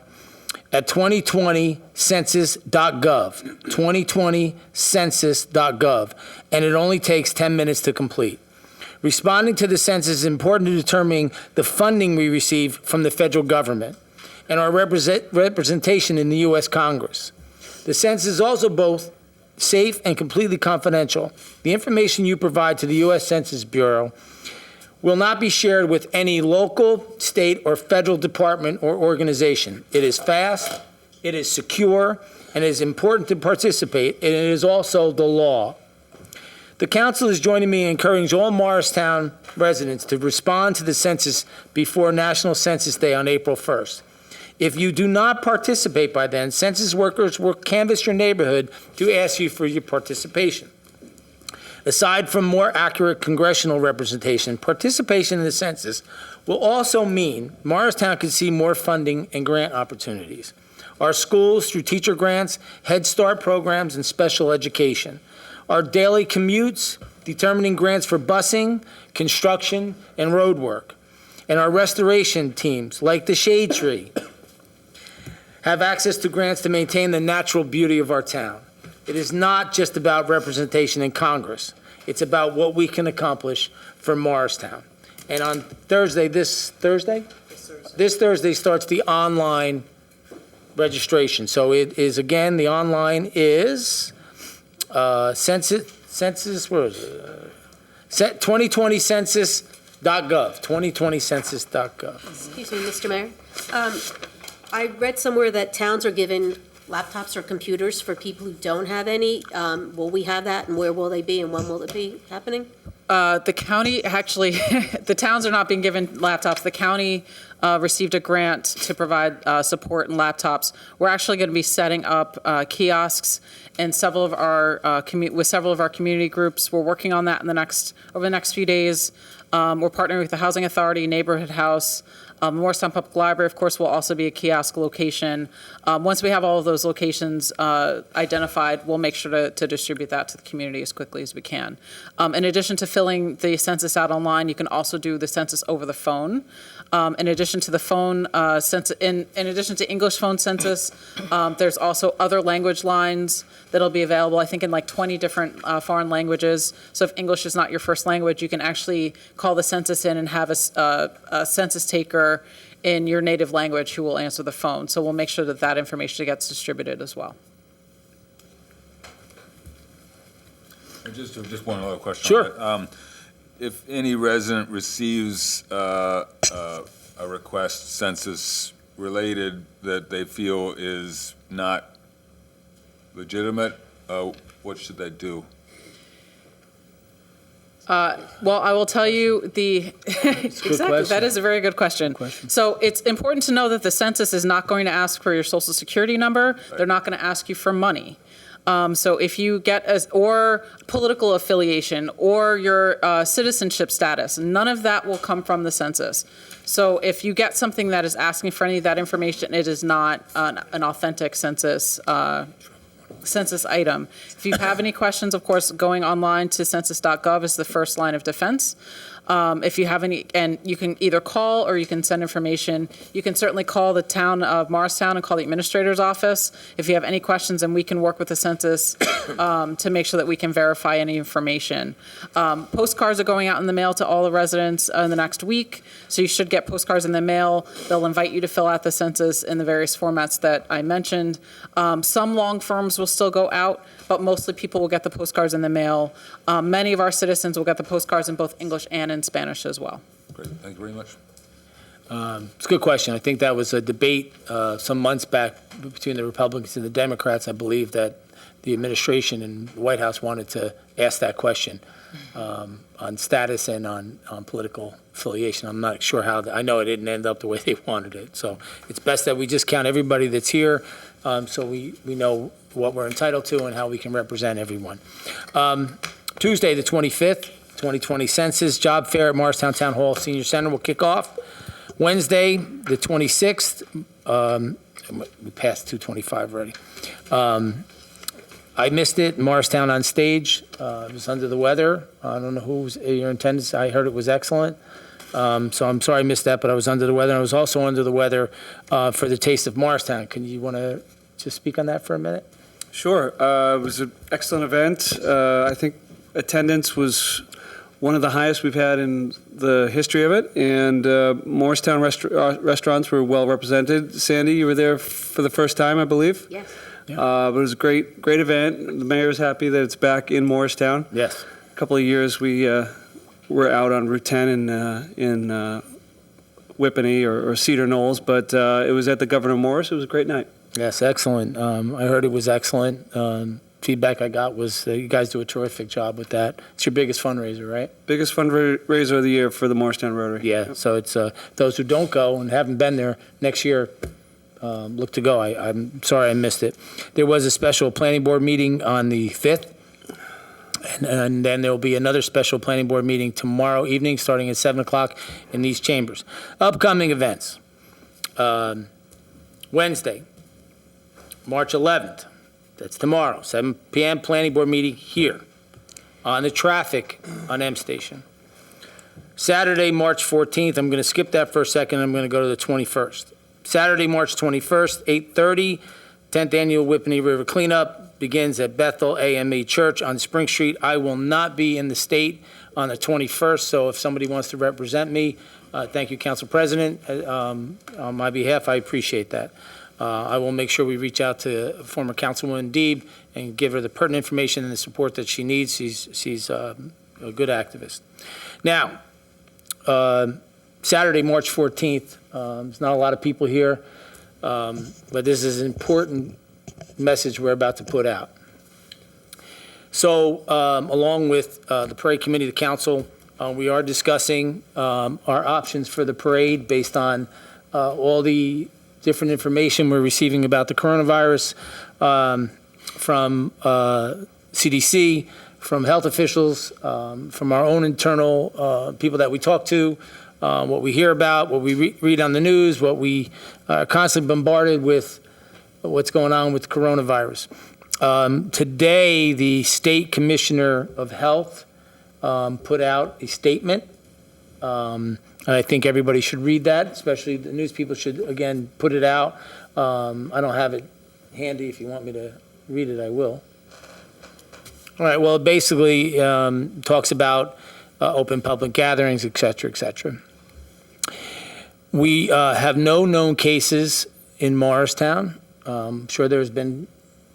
at 2020census.gov, 2020census.gov, and it only takes 10 minutes to complete. Responding to the census is important to determining the funding we receive from the federal government and our representation in the U.S. Congress. The census is also both safe and completely confidential. The information you provide to the U.S. Census Bureau will not be shared with any local, state, or federal department or organization. It is fast, it is secure, and it is important to participate, and it is also the law. The council is joining me in encouraging all Morristown residents to respond to the census before National Census Day on April 1st. If you do not participate by then, census workers will canvass your neighborhood to ask you for your participation. Aside from more accurate congressional representation, participation in the census will also mean Morristown could see more funding and grant opportunities. Our schools, through teacher grants, Head Start programs, and special education. Our daily commutes, determining grants for busing, construction, and road work. And our restoration teams, like the Shade Tree, have access to grants to maintain the natural beauty of our town. It is not just about representation in Congress. It's about what we can accomplish for Morristown. And on Thursday, this Thursday starts the online registration. So it is, again, the online is census, where is it? 2020census.gov, 2020census.gov. Excuse me, Mr. Mayor. I read somewhere that towns are given laptops or computers for people who don't have any. Will we have that, and where will they be, and when will it be happening? The county, actually, the towns are not being given laptops. The county received a grant to provide support and laptops. We're actually going to be setting up kiosks in several of our with several of our community groups. We're working on that over the next few days. We're partnering with the Housing Authority, Neighborhood House. Morristown Public Library, of course, will also be a kiosk location. Once we have all of those locations identified, we'll make sure to distribute that to the community as quickly as we can. In addition to filling the census out online, you can also do the census over the phone. In addition to the phone census, in addition to English phone census, there's also other language lines that'll be available, I think, in like 20 different foreign languages. So if English is not your first language, you can actually call the census in and have a census taker in your native language who will answer the phone. So we'll make sure that that information gets distributed as well. Just one other question. Sure. If any resident receives a request census-related that they feel is not legitimate, what should they do? Well, I will tell you exactly, that is a very good question. So it's important to know that the census is not going to ask for your social security number. They're not going to ask you for money. So if you get, or political affiliation, or your citizenship status, none of that will come from the census. So if you get something that is asking for any of that information, it is not an authentic census item. If you have any questions, of course, going online to census.gov is the first line of defense. If you have any, and you can either call or you can send information. You can certainly call the town of Morristown and call the administrator's office if you have any questions, and we can work with the census to make sure that we can verify any information. Postcards are going out in the mail to all the residents in the next week, so you should get postcards in the mail. They'll invite you to fill out the census in the various formats that I mentioned. Some long forms will still go out, but mostly people will get the postcards in the mail. Many of our citizens will get the postcards in both English and in Spanish as well. Great, thank you very much. It's a good question. I think that was a debate some months back between the Republicans and the Democrats. I believe that the administration and the White House wanted to ask that question on status and on political affiliation. I'm not sure how, I know it didn't end up the way they wanted it. So it's best that we just count everybody that's here so we know what we're entitled to and how we can represent everyone. Tuesday, the 25th, 2020 Census Job Fair at Morristown Town Hall Senior Center will kick off. Wednesday, the 26th, we passed 225 already. I missed it, Morristown on Stage. I was under the weather. I don't know who was your attendance. I heard it was excellent. So I'm sorry I missed that, but I was under the weather. I was also under the weather for the Taste of Morristown. Can you want to just speak on that for a minute? Sure. It was an excellent event. I think attendance was one of the highest we've had in the history of it, and Morristown restaurants were well represented. Sandy, you were there for the first time, I believe? Yes. But it was a great event. The mayor's happy that it's back in Morristown. Yes. A couple of years we were out on Route 10 in Whippany or Cedar Knolls, but it was at the Governor Morris. It was a great night. Yes, excellent. I heard it was excellent. Feedback I got was you guys do a terrific job with that. It's your biggest fundraiser, right? Biggest fundraiser of the year for the Morristown Rotary. Yeah, so it's those who don't go and haven't been there next year, look to go. I'm sorry I missed it. There was a special planning board meeting on the 5th, and then there will be another special planning board meeting tomorrow evening starting at 7 o'clock in these chambers. Upcoming events. Wednesday, March 11th. That's tomorrow, 7 p.m. planning board meeting here on the traffic on M Station. Saturday, March 14th, I'm going to skip that for a second. I'm going to go to the 21st. Saturday, March 21st, 8:30, 10th Annual Whippany River Cleanup begins at Bethel AME Church on Spring Street. I will not be in the state on the 21st, so if somebody wants to represent me, thank you, Council President. On my behalf, I appreciate that. I will make sure we reach out to former Councilwoman Deeb and give her the pertinent information and the support that she needs. She's a good activist. Now, Saturday, March 14th, there's not a lot of people here, but this is an important message we're about to put out. So, along with the Parade Committee, the Council, we are discussing our options for the parade based on all the different information we're receiving about the coronavirus from CDC, from health officials, from our own internal people that we talk to, what we hear about, what we read on the news, what we are constantly bombarded with, what's going on with coronavirus. Today, the State Commissioner of Health put out a statement. I think everybody should read that, especially the news people should, again, put it out. I don't have it handy. If you want me to read it, I will. All right, well, it basically talks about open public gatherings, et cetera, et cetera. We have no known cases in Morristown. I'm sure there's been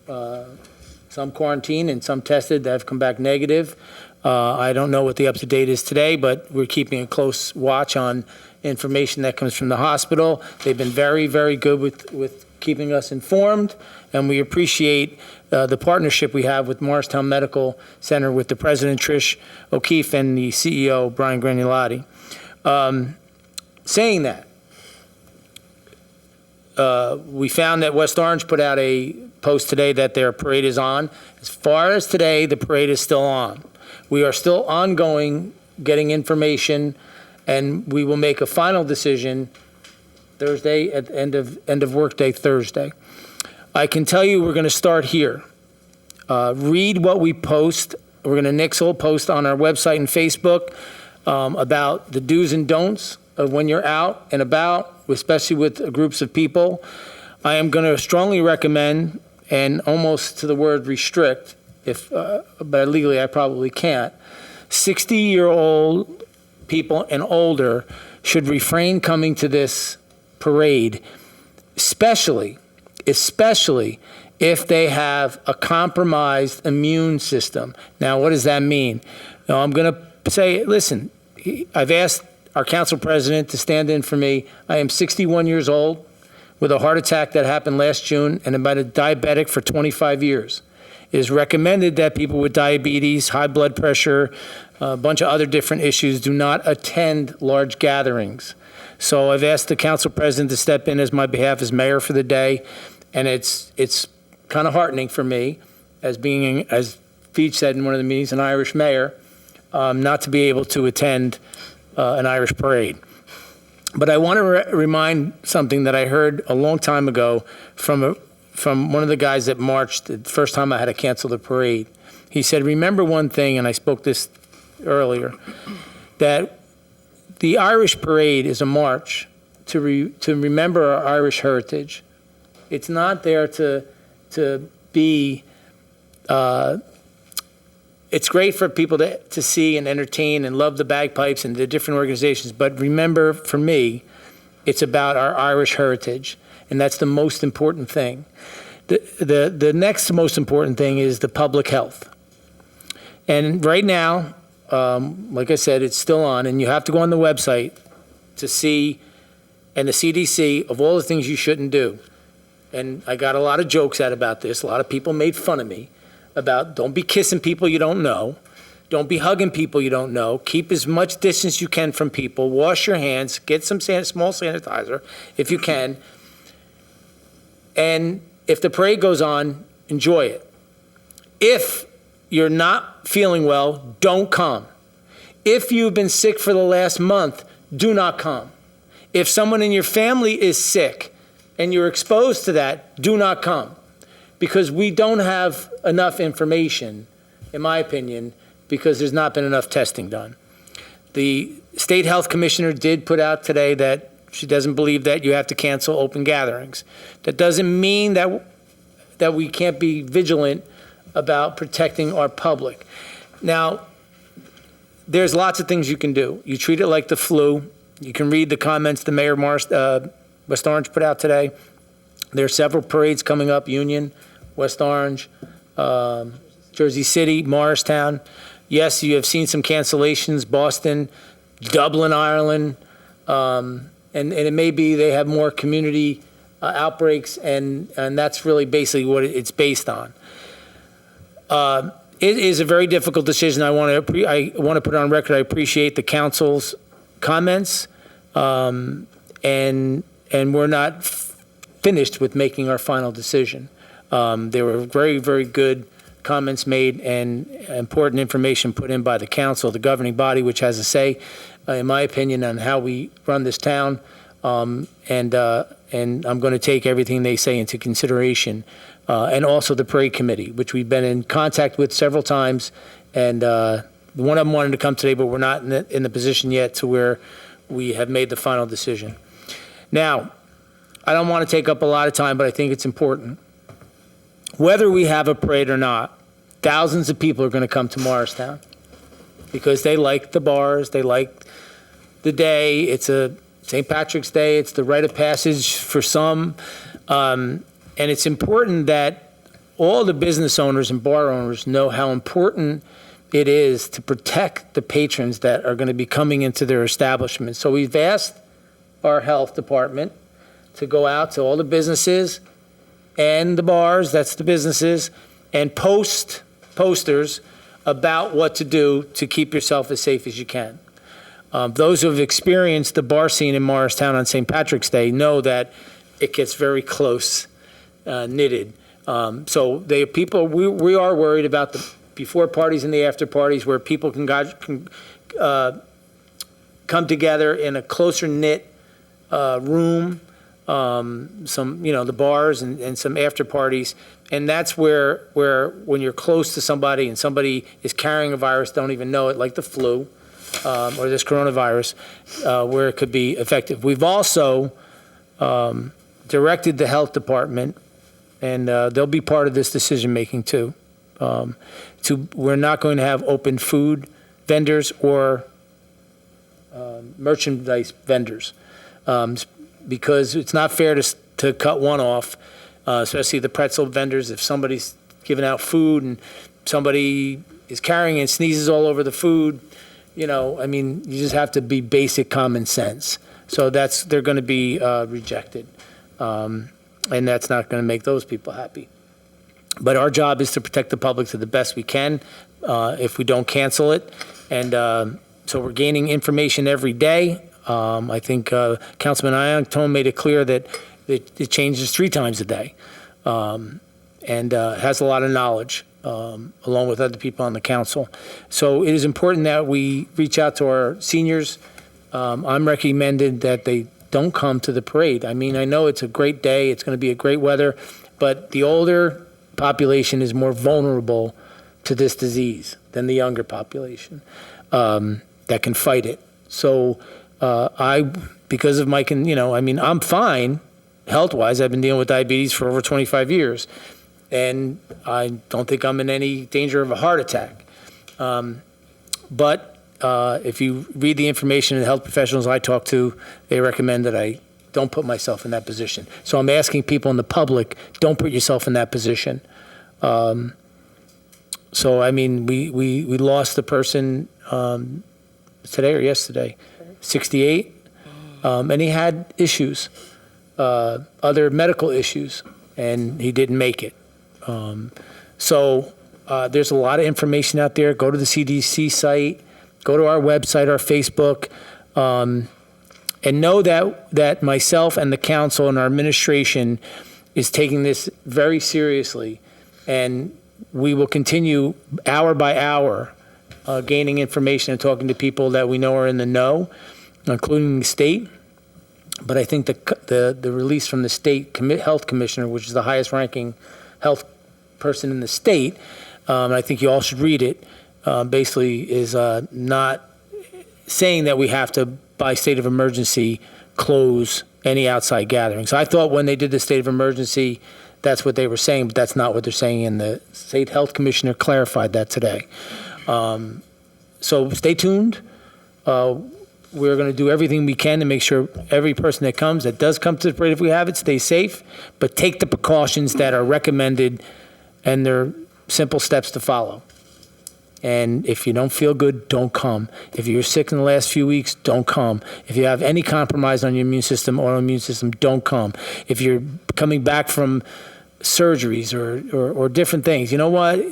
some quarantine and some tested that have come back negative. I don't know what the up-to-date is today, but we're keeping a close watch on information that comes from the hospital. They've been very, very good with keeping us informed, and we appreciate the partnership we have with Morristown Medical Center with the President, Trish O'Keefe, and the CEO, Brian Granulotti. Saying that, we found that West Orange put out a post today that their parade is on. As far as today, the parade is still on. We are still ongoing, getting information, and we will make a final decision Thursday at the end of workday Thursday. I can tell you we're going to start here. Read what we post. We're going to nixle post on our website and Facebook about the do's and don'ts of when you're out and about, especially with groups of people. I am going to strongly recommend, and almost to the word restrict, but legally I probably can't, 60-year-old people and older should refrain coming to this parade, especially if they have a compromised immune system. Now, what does that mean? Now, I'm going to say, listen, I've asked our council president to stand in for me. I am 61 years old with a heart attack that happened last June, and I've been a diabetic for 25 years. It is recommended that people with diabetes, high blood pressure, a bunch of other different issues do not attend large gatherings. So I've asked the council president to step in as my behalf as mayor for the day, and it's kind of heartening for me as being, as Feach said in one of the meetings, an Irish mayor, not to be able to attend an Irish parade. But I want to remind something that I heard a long time ago from one of the guys that marched the first time I had to cancel the parade. He said, remember one thing, and I spoke this earlier, that the Irish parade is a march to remember our Irish heritage. It's not there to be, it's great for people to see and entertain and love the bagpipes and the different organizations, but remember, for me, it's about our Irish heritage, and that's the most important thing. The next most important thing is the public health. And right now, like I said, it's still on, and you have to go on the website to see, and the CDC, of all the things you shouldn't do. And I got a lot of jokes out about this. A lot of people made fun of me about don't be kissing people you don't know. Don't be hugging people you don't know. Keep as much distance you can from people. Wash your hands. Get some small sanitizer if you can. And if the parade goes on, enjoy it. If you're not feeling well, don't come. If you've been sick for the last month, do not come. If someone in your family is sick and you're exposed to that, do not come. Because we don't have enough information, in my opinion, because there's not been enough testing done. The state health commissioner did put out today that she doesn't believe that you have to cancel open gatherings. That doesn't mean that we can't be vigilant about protecting our public. Now, there's lots of things you can do. You treat it like the flu. You can read the comments the Mayor West Orange put out today. There are several parades coming up, Union, West Orange, Jersey City, Morristown. Yes, you have seen some cancellations, Boston, Dublin, Ireland, and it may be they have more community outbreaks, and that's really basically what it's based on. It is a very difficult decision. I want to put on record, I appreciate the council's comments, and we're not finished with making our final decision. There were very, very good comments made and important information put in by the council, the governing body, which has a say, in my opinion, on how we run this town. And I'm going to take everything they say into consideration. And also the parade committee, which we've been in contact with several times. And one of them wanted to come today, but we're not in the position yet to where we have made the final decision. Now, I don't want to take up a lot of time, but I think it's important. Whether we have a parade or not, thousands of people are going to come to Morristown because they like the bars, they like the day. It's a St. Patrick's Day. It's the rite of passage for some. And it's important that all the business owners and bar owners know how important it is to protect the patrons that are going to be coming into their establishment. So we've asked our health department to go out to all the businesses and the bars, that's the businesses, and post posters about what to do to keep yourself as safe as you can. Those who have experienced the bar scene in Morristown on St. Patrick's Day know that it gets very close knitted. So we are worried about the before parties and the after parties where people can come together in a closer knit room, the bars and some after parties. And that's where when you're close to somebody and somebody is carrying a virus, don't even know it, like the flu or this coronavirus, where it could be effective. We've also directed the health department, and they'll be part of this decision-making too. We're not going to have open food vendors or merchandise vendors because it's not fair to cut one off, especially the pretzel vendors. If somebody's giving out food and somebody is carrying and sneezes all over the food, you just have to be basic common sense. So they're going to be rejected, and that's not going to make those people happy. But our job is to protect the public to the best we can if we don't cancel it. And so we're gaining information every day. I think Councilman Iantone made it clear that it changes 3 times a day and has a lot of knowledge along with other people on the council. So it is important that we reach out to our seniors. I'm recommended that they don't come to the parade. I mean, I know it's a great day. It's going to be a great weather, but the older population is more vulnerable to this disease than the younger population that can fight it. So because of my, I'm fine health-wise. I've been dealing with diabetes for over 25 years, and I don't think I'm in any danger of a heart attack. But if you read the information of the health professionals I talk to, they recommend that I don't put myself in that position. So I'm asking people in the public, don't put yourself in that position. So, I mean, we lost a person today or yesterday, 68, and he had issues, other medical issues, and he didn't make it. So there's a lot of information out there. Go to the CDC site, go to our website, our Facebook, and know that myself and the council and our administration is taking this very seriously, and we will continue hour by hour gaining information and talking to people that we know are in the know, including the state. But I think the release from the state health commissioner, which is the highest ranking health person in the state, I think you all should read it, basically is not saying that we have to, by state of emergency, close any outside gatherings. I thought when they did the state of emergency, that's what they were saying, but that's not what they're saying, and the state health commissioner clarified that today. So stay tuned. We're going to do everything we can to make sure every person that does come to the parade, if we have it, stays safe, but take the precautions that are recommended, and they're simple steps to follow. And if you don't feel good, don't come. If you're sick in the last few weeks, don't come. If you have any compromise on your immune system or immune system, don't come. If you're coming back from surgeries or different things, you know what?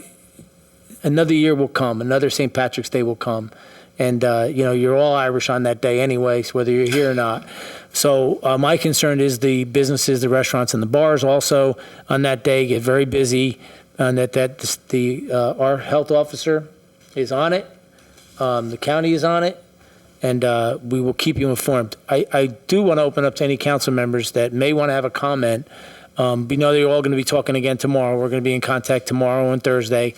Another year will come. Another St. Patrick's Day will come. And, you're all Irish on that day anyway, so whether you're here or not. So my concern is the businesses, the restaurants, and the bars also on that day get very busy, and our health officer is on it. The county is on it, and we will keep you informed. I do want to open up to any council members that may want to have a comment. We know that you're all going to be talking again tomorrow. We're going to be in contact tomorrow and Thursday,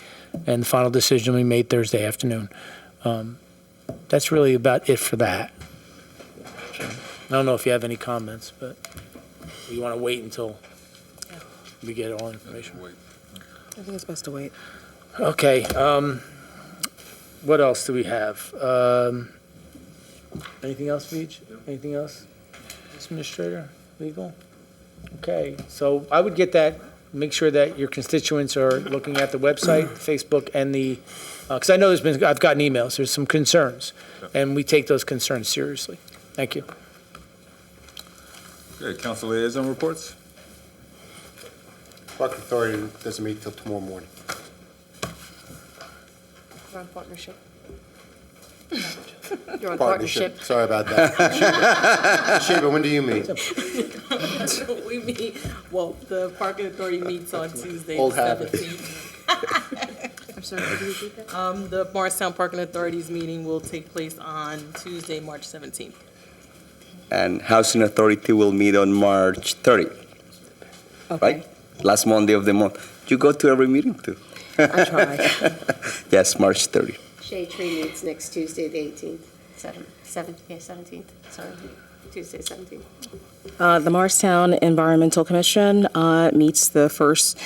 and the final decision will be made Thursday afternoon. That's really about it for that. I don't know if you have any comments, but you want to wait until we get all information. I think it's best to wait. Okay. What else do we have? Anything else, Beach? Anything else? Administrator, legal? Okay, so I would get that, make sure that your constituents are looking at the website, Facebook, and because I know I've gotten emails, there's some concerns, and we take those concerns seriously. Thank you. Okay, council liaison reports? Park Authority doesn't meet till tomorrow morning. On partnership. You're on partnership. Sorry about that. Sheba, when do you meet? We meet, well, the parking authority meets on Tuesday, the Old habit. 17th. I'm sorry, could you repeat that? The Morristown Parking Authority's meeting will take place on Tuesday, March 17th. And Housing Authority will meet on March 30, right? Last Monday of the month. You go to every meeting too? I try. Yes, March 30. Shade Tree meets next Tuesday, the 18th. 17th, sorry. Tuesday, 17th. The Morristown Environmental Commission meets the first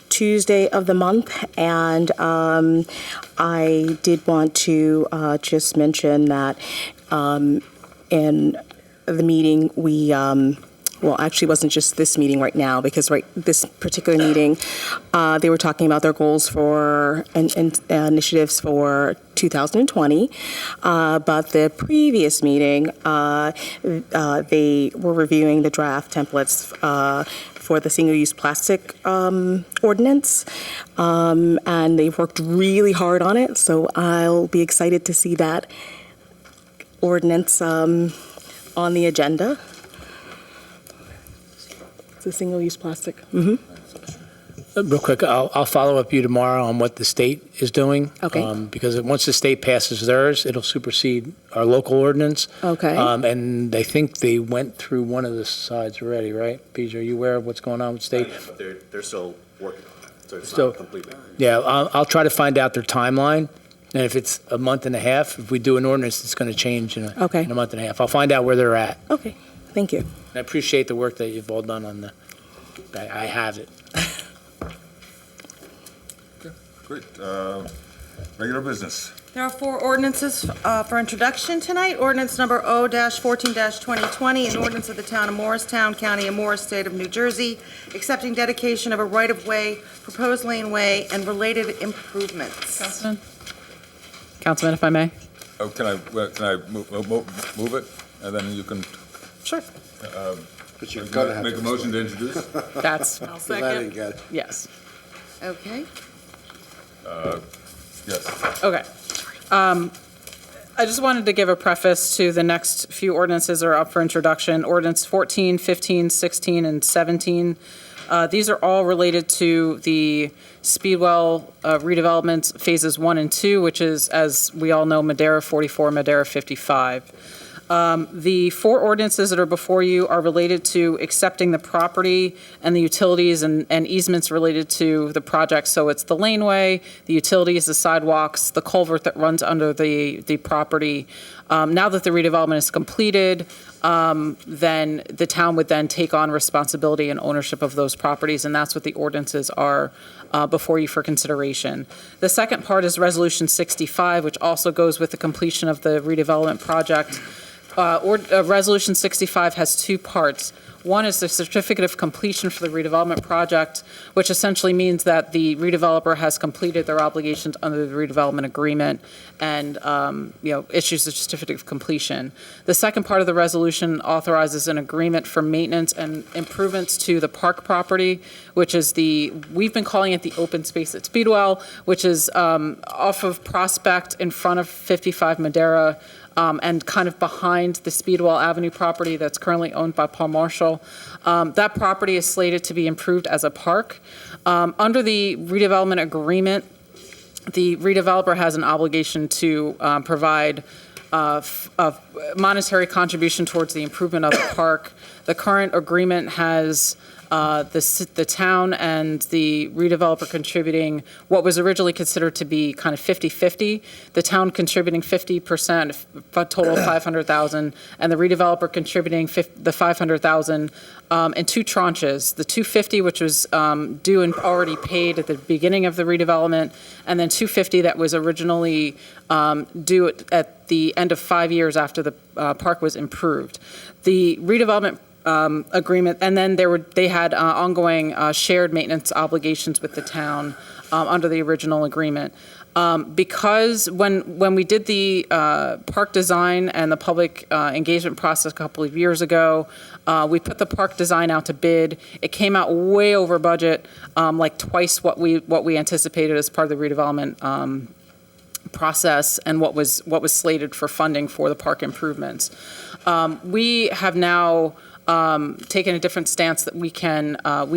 Tuesday of the month, and I did want to just mention that in the meeting, we, well, actually, it wasn't just this meeting right now, because this particular meeting, they were talking about their goals for initiatives for 2020. But the previous meeting, they were reviewing the draft templates for the single-use plastic ordinance, and they've worked really hard on it. So I'll be excited to see that ordinance on the agenda. It's a single-use plastic. Real quick, I'll follow up you tomorrow on what the state is doing. Okay. Because once the state passes theirs, it'll supersede our local ordinance. Okay. And I think they went through one of the sides already, right? Peter, are you aware of what's going on with state? But they're still working on it, so it's Still- not completely. Yeah, I'll try to find out their timeline. And if it's a month and a half, if we do an ordinance, it's going to change in Okay. in a month and a half. I'll find out where they're at. Okay, thank you. I appreciate the work that you've all done on I have it. Great. Regular business. There are 4 ordinances for introduction tonight. Ordinance number O-14-2020, an ordinance of the town of Morristown, County of Morris, State of New Jersey, accepting dedication of a right-of-way, proposed laneway, and related improvements. Councilman, if I may? Oh, can I move it? And then you can Sure. But you're gonna have make to a motion to introduce? That's, I'll Because I didn't second. get it. yes. Okay. Yes. Okay. I just wanted to give a preface to the next few ordinances that are up for introduction. Ordinance 14, 15, 16, and 17. These are all related to the Speedwell redevelopment phases 1 and 2, which is, as we all know, Madera 44, Madera 55. The 4 ordinances that are before you are related to accepting the property and the utilities and easements related to the project. So it's the laneway, the utilities, the sidewalks, the culvert that runs under the property. Now that the redevelopment is completed, then the town would then take on responsibility and ownership of those properties, and that's what the ordinances are before you for consideration. The second part is Resolution 65, which also goes with the completion of the redevelopment project. Resolution 65 has 2 parts. One is the certificate of completion for the redevelopment project, which essentially means that the redeveloper has completed their obligations under the redevelopment agreement and, issues a certificate of completion. The second part of the resolution authorizes an agreement for maintenance and improvements to the park property, which is we've been calling it the open space at Speedwell, which is off of Prospect in front of 55 Madera, and kind of behind the Speedwell Avenue property that's currently owned by Paul Marshall. That property is slated to be improved as a park. Under the redevelopment agreement, the redeveloper has an obligation to provide a monetary contribution towards the improvement of the park. The current agreement has the town and the redeveloper contributing what was originally considered to be kind of 50-50. The town contributing 50%, a total of $500,000, and the redeveloper contributing the $500,000 in 2 tranches. The $250,000, which was due and already paid at the beginning of the redevelopment, and then $250,000 that was originally due at the end of 5 years after the park was improved. The redevelopment agreement, and then they had ongoing shared maintenance obligations with the town under the original agreement. Because when we did the park design and the public engagement process a couple of years ago, we put the park design out to bid. It came out way over budget, like twice what we anticipated as part of the redevelopment process and what was slated for funding for the park improvements. We have now taken a different stance that we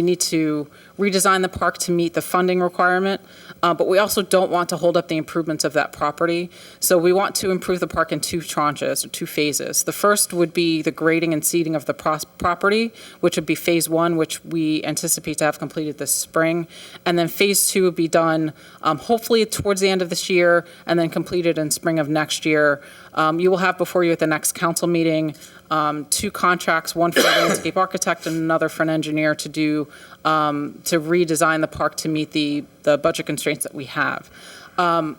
need to redesign the park to meet the funding requirement, but we also don't want to hold up the improvements of that property. So we want to improve the park in two tranches, or two phases. The first would be the grading and seeding of the property, which would be phase 1, which we anticipate to have completed this spring. And then phase 2 would be done hopefully towards the end of this year and then completed in spring of next year. You will have before you at the next council meeting 2 contracts, one for a landscape architect and another for an engineer to redesign the park to meet the budget constraints that we have. And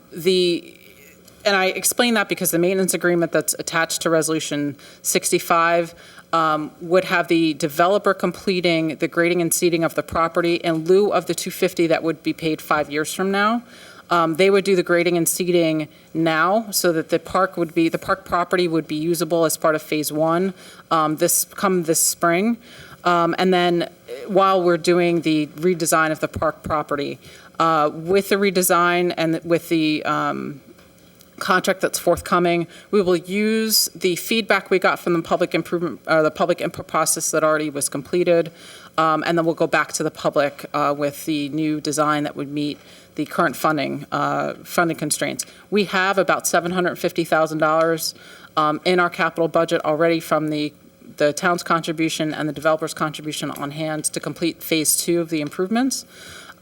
I explain that because the maintenance agreement that's attached to Resolution 65 would have the developer completing the grading and seeding of the property in lieu of the $250 that would be paid 5 years from now. They would do the grading and seeding now so that the park property would be usable as part of phase 1 this spring. And then while we're doing the redesign of the park property, with the redesign and with the contract that's forthcoming, we will use the feedback we got from the public input process that already was completed, and then we'll go back to the public with the new design that would meet the current funding constraints. We have about $750,000 in our capital budget already from the town's contribution and the developer's contribution on hand to complete phase 2 of the improvements.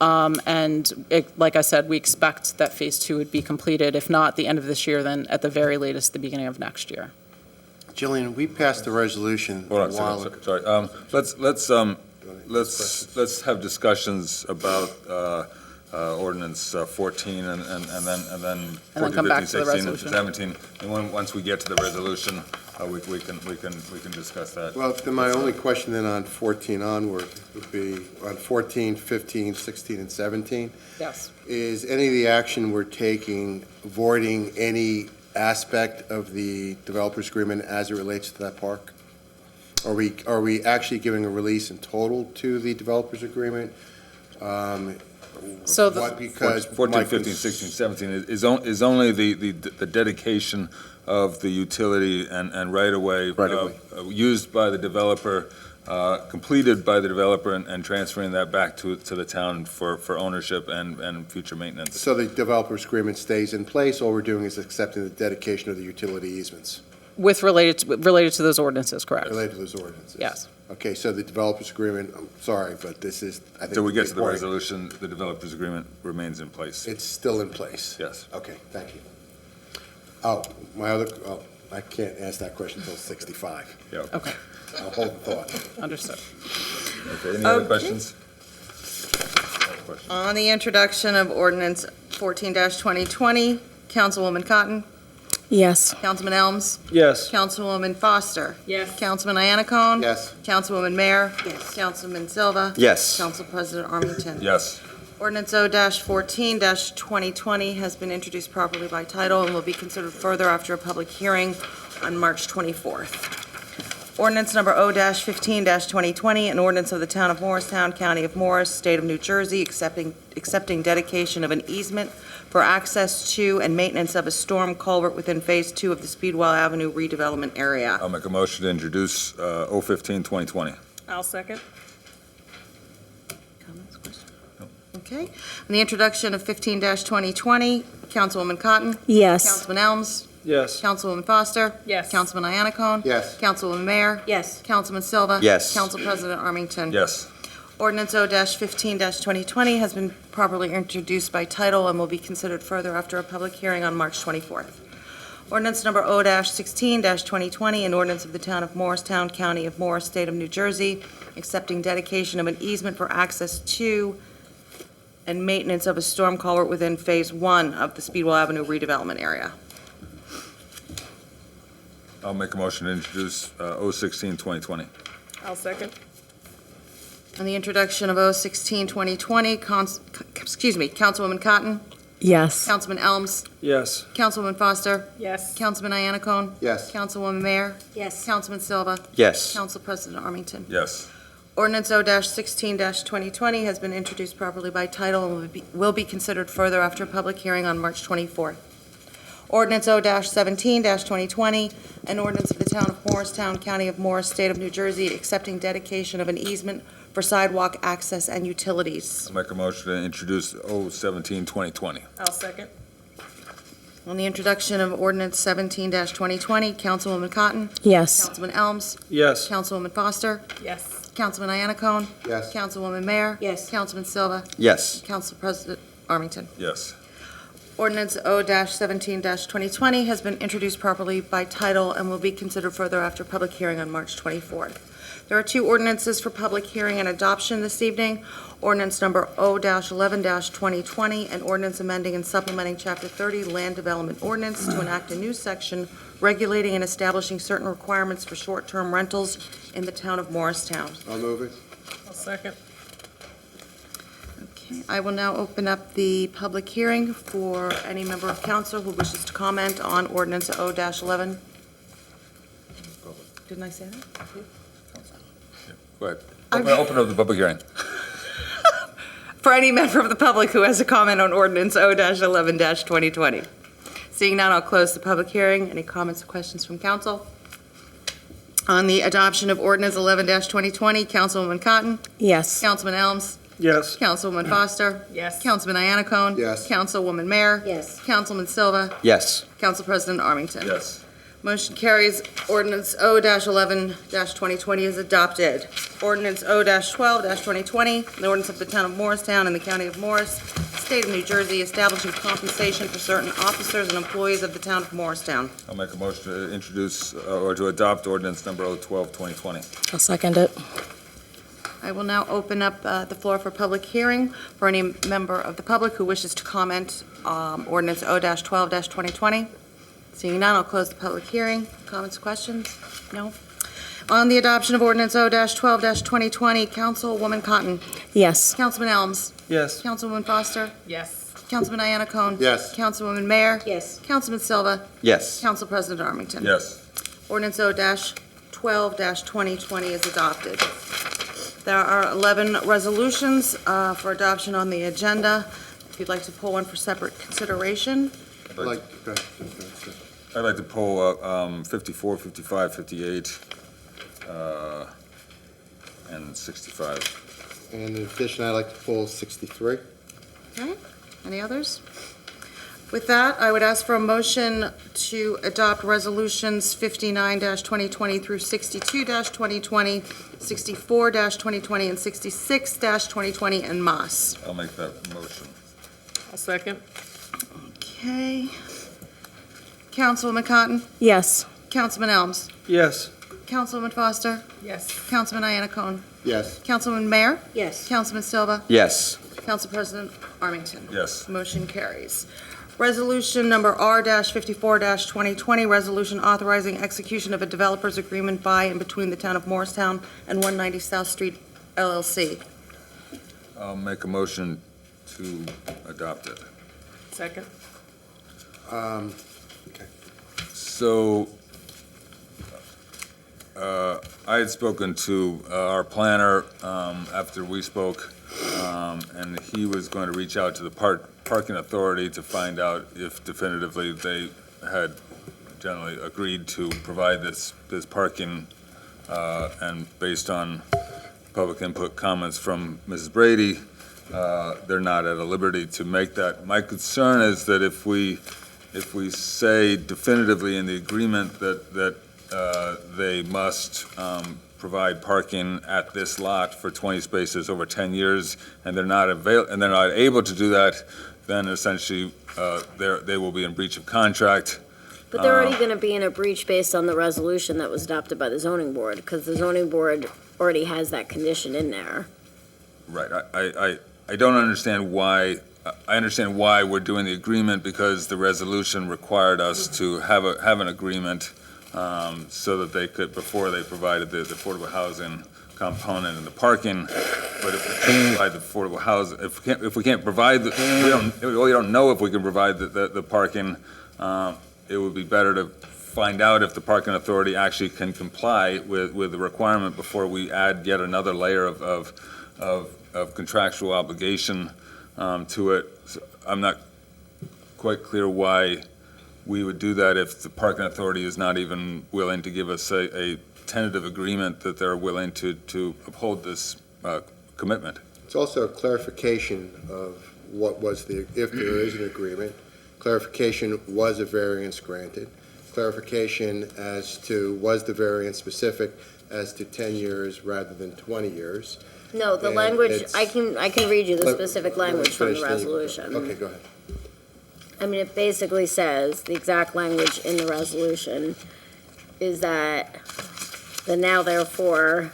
Like I said, we expect that phase 2 would be completed, if not the end of this year, then at the very latest, the beginning of next year. Jillian, we passed a resolution Hold on a a while second, ago. sorry. Let's have discussions about ordinance 14 and then 14, come back 15, to the 16, resolution. 17. And once we get to the resolution, we can discuss that. Well, then my only question then on 14 onward would be on 14, 15, 16, and 17. Yes. Is any of the action we're taking voiding any aspect of the developer's agreement as it relates to that park? Are we actually giving a release in total to the developer's agreement? So because 14, 15, 16, 17 is only the dedication of the utility and right-of-way used by the developer, completed by the developer, and transferring that back to the town for ownership and future maintenance. So the developer's agreement stays in place, all we're doing is accepting the dedication of the utility easements? Related to those ordinances, correct? Related to those ordinances? Yes. Okay, so the developer's agreement, I'm sorry, but this is, I think. Until we get to the point. resolution, the developer's agreement remains in place. It's still in place? Yes. Okay, thank you. I can't ask that question until 65. Yeah. Okay. I'll hold the thought. Understood. Okay, any other questions? On the introduction of ordinance 14-2020, Councilwoman Cotton, Yes. Councilman Elms, Yes. Councilwoman Foster, Yes. Councilman Iannacone. Yes. Councilwoman Mayer. Yes. Councilman Silva. Yes. Council President Armington. Yes. Ordinance O-14-2020 has been introduced properly by title and will be considered further after a public hearing on March 24th. Ordinance number O-15-2020, an ordinance of the Town of Morristown, County of Morris, State of New Jersey, accepting dedication of an easement for access to and maintenance of a storm culvert within Phase 2 of the Speedwell Avenue redevelopment area. I'll make a motion to introduce O-15-2020. I'll second. Comments, questions? Okay. On the introduction of 15-2020, Councilwoman Cotton. Yes. Councilman Elms. Yes. Councilwoman Foster. Yes. Councilman Iannacone. Yes. Councilwoman Mayer. Yes. Councilman Silva. Yes. Council President Armington. Yes. Ordinance O-15-2020 has been properly introduced by title and will be considered further after a public hearing on March 24th. Ordinance number O-16-2020, an ordinance of the Town of Morristown, County of Morris, State of New Jersey, accepting dedication of an easement for access to and maintenance of a storm culvert within Phase 1 of the Speedwell Avenue redevelopment area. I'll make a motion to introduce O-16-2020. I'll second. On the introduction of O-16-2020, Councilwoman Cotton. Yes. Councilman Elms. Yes. Councilwoman Foster. Yes. Councilman Iannacone. Yes. Councilwoman Mayer. Yes. Councilman Silva. Yes. Council President Armington. Yes. Ordinance O-16-2020 has been introduced properly by title and will be considered further after a public hearing on March 24th. Ordinance O-17-2020, an ordinance of the Town of Morristown, County of Morris, State of New Jersey, accepting dedication of an easement for sidewalk access and utilities. I'll make a motion to introduce O-17-2020. I'll second. On the introduction of ordinance 17-2020, Councilwoman Cotton? Yes. Councilman Elms? Yes. Councilwoman Foster? Yes. Councilman Iannacone? Yes. Councilwoman Mayer? Yes. Councilman Silva? Yes. Council President Armington? Yes. Ordinance O-17-2020 has been introduced properly by title and will be considered further after public hearing on March 24th. There are two ordinances for public hearing and adoption this evening. Ordinance number O-11-2020, an ordinance amending and supplementing Chapter 30 Land Development Ordinance to enact a new section regulating and establishing certain requirements for short-term rentals in the town of Morristown. I'll move it. I'll second. Okay, I will now open up the public hearing for any member of council who wishes to comment on ordinance O-11. Didn't I say that? Go ahead. Open up the public hearing. For any member of the public who has a comment on ordinance O-11-2020. Seeing none, I'll close the public hearing. Any comments or questions from council? On the adoption of ordinance 11-2020, Councilwoman Cotton? Yes. Councilman Elms? Yes. Councilwoman Foster? Yes. Councilman Iannacone? Yes. Councilwoman Mayer? Yes. Councilman Silva? Yes. Council President Armington? Yes. Motion carries. Ordinance O-11-2020 is adopted. Ordinance O-12-2020, an ordinance of the Town of Morristown and the County of Morris, State of New Jersey, establishing compensation for certain officers and employees of the Town of Morristown. I'll make a motion to introduce or to adopt ordinance number O-12-2020. I'll second it. I will now open up the floor for public hearing for any member of the public who wishes to comment ordinance O-12-2020. Seeing none, I'll close the public hearing. Comments, questions? No? On the adoption of ordinance O-12-2020, Councilwoman Cotton? Yes. Councilman Elms? Yes. Councilwoman Foster? Yes. Councilman Iannacone? Yes. Councilwoman Mayer? Yes. Councilman Silva? Yes. Council President Armington? Yes. Ordinance O-12-2020 is adopted. There are 11 resolutions for adoption on the agenda. If you'd like to pull one for separate consideration. Go ahead. I'd like to pull 54, 55, 58, and 65. And in addition, I'd like to pull 63. Okay, any others? With that, I would ask for a motion to adopt resolutions 59-2020 through 62-2020, 64-2020, and 66-2020 en masse. I'll make that motion. I'll second. Okay. Councilwoman Cotton? Yes. Councilman Elms? Yes. Councilwoman Foster? Yes. Councilman Iannacone? Yes. Councilman Mayer? Yes. Councilman Silva? Yes. Council President Armington? Yes. Motion carries. Resolution number R-54-2020, resolution authorizing execution of a developer's agreement by and between the Town of Morristown and 190 South Street LLC. I'll make a motion to adopt it. Second. So, I had spoken to our planner after we spoke, and he was going to reach out to the parking authority to find out if definitively they had generally agreed to provide this parking, and based on public input comments from Mrs. Brady, they're not at a liberty to make that. My concern is that if we say definitively in the agreement that they must provide parking at this lot for 20 spaces over 10 years, and they're not able to do that, then essentially they will be in breach of contract. But they're already going to be in a breach based on the resolution that was adopted by the zoning board, because the zoning board already has that condition in there. Right. I don't understand why. I understand why we're doing the agreement, because the resolution required us to have an agreement so that they could, before they provided the affordable housing component and the parking. But if we can't provide the affordable housing, if we can't provide we don't know if we can provide the parking. It would be better to find out if the parking authority actually can comply with the requirement before we add yet another layer of contractual obligation to it. So I'm not quite clear why we would do that if the parking authority is not even willing to give us a tentative agreement that they're willing to uphold this commitment. It's also a clarification of what was if there is an agreement, clarification, was a variance granted, clarification as to, was the variance specific as to 10 years rather than 20 years. No, the And language, it's- I can read you the specific language from the Finish the- resolution. Okay, go ahead. I mean, it basically says, the exact language in the resolution is that the now therefore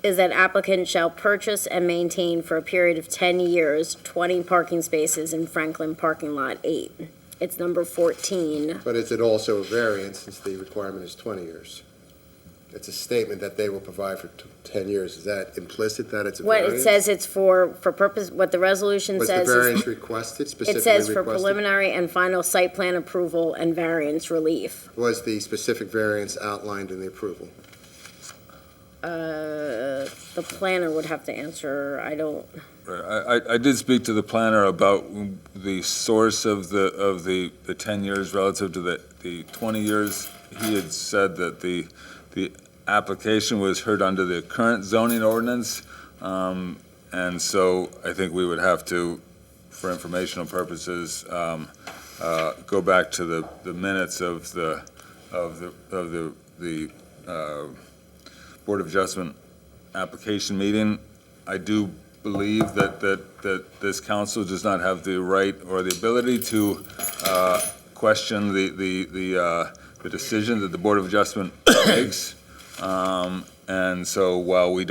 is that applicant shall purchase and maintain for a period of 10 years, 20 parking spaces in Franklin Parking Lot 8. It's number 14. But is it also a variance since the requirement is 20 years? It's a statement that they will provide for 10 years. Is that implicit that it's a What variance? it says, it's for purpose, what the resolution Was the says variance is, requested, it specifically says for requested? preliminary and final site plan approval and variance relief. Was the specific variance outlined in the approval? The planner would have to answer, I don't, I did speak to the planner about the source of the 10 years relative to the 20 years. He had said that the application was heard under the current zoning ordinance, and so I think we would have to, for informational purposes, go back to the minutes of the Board of Adjustment application meeting. I do believe that this council does not have the right or the ability to question the decision that the Board of Adjustment makes. And so while we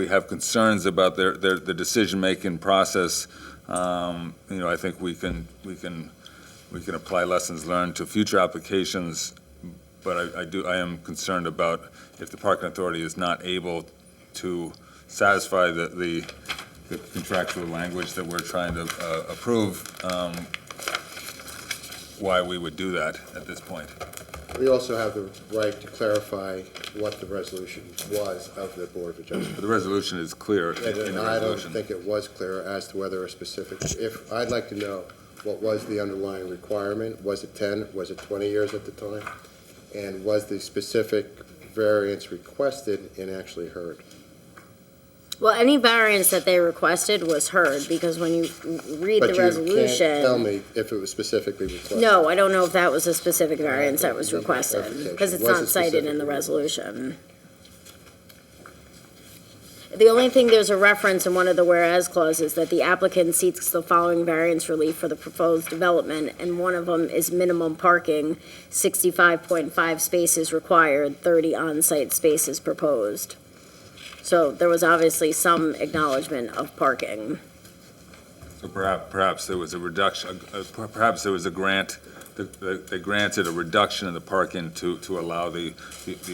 have concerns about the decision-making process, I think we can apply lessons learned to future applications. But I am concerned about if the parking authority is not able to satisfy the contractual language that we're trying to approve, why we would do that at this point. We also have the right to clarify what the resolution was of the Board of Adjustment. But the resolution is clear in the And I don't resolution. think it was clear as to whether a specific, I'd like to know what was the underlying requirement. Was it 10, was it 20 years at the time? And was the specific variance requested and actually heard? well, any variance that they requested was heard, because when you read the But you can't resolution. tell me if it was specifically requested. No, I don't know if that was a specific variance that was Need requested, clarification. because it's Was not it cited in the specific? resolution. The only thing, there's a reference in one of the whereas clauses that the applicant seeks the following variance relief for the proposed development, and one of them is minimum parking, 65.5 spaces required, 30 on-site spaces proposed. So there was obviously some acknowledgement of parking. So perhaps there was a reduction, perhaps there was a grant, they granted a reduction in the parking to allow the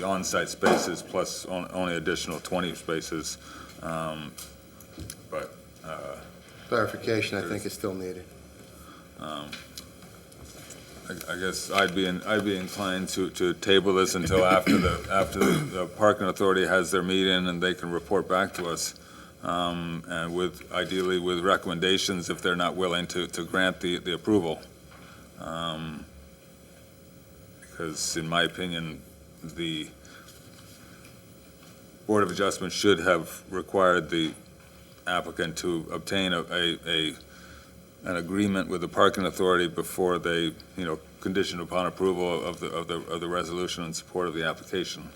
on-site spaces plus only additional 20 spaces. But Clarification, I think, is still needed. I guess I'd be inclined to table this until after the parking authority has their meeting and they can report back to us. And ideally with recommendations if they're not willing to grant the approval. Because in my opinion, the Board of Adjustment should have required the applicant to obtain an agreement with the parking authority before they, conditioned upon approval of the resolution in support of the application.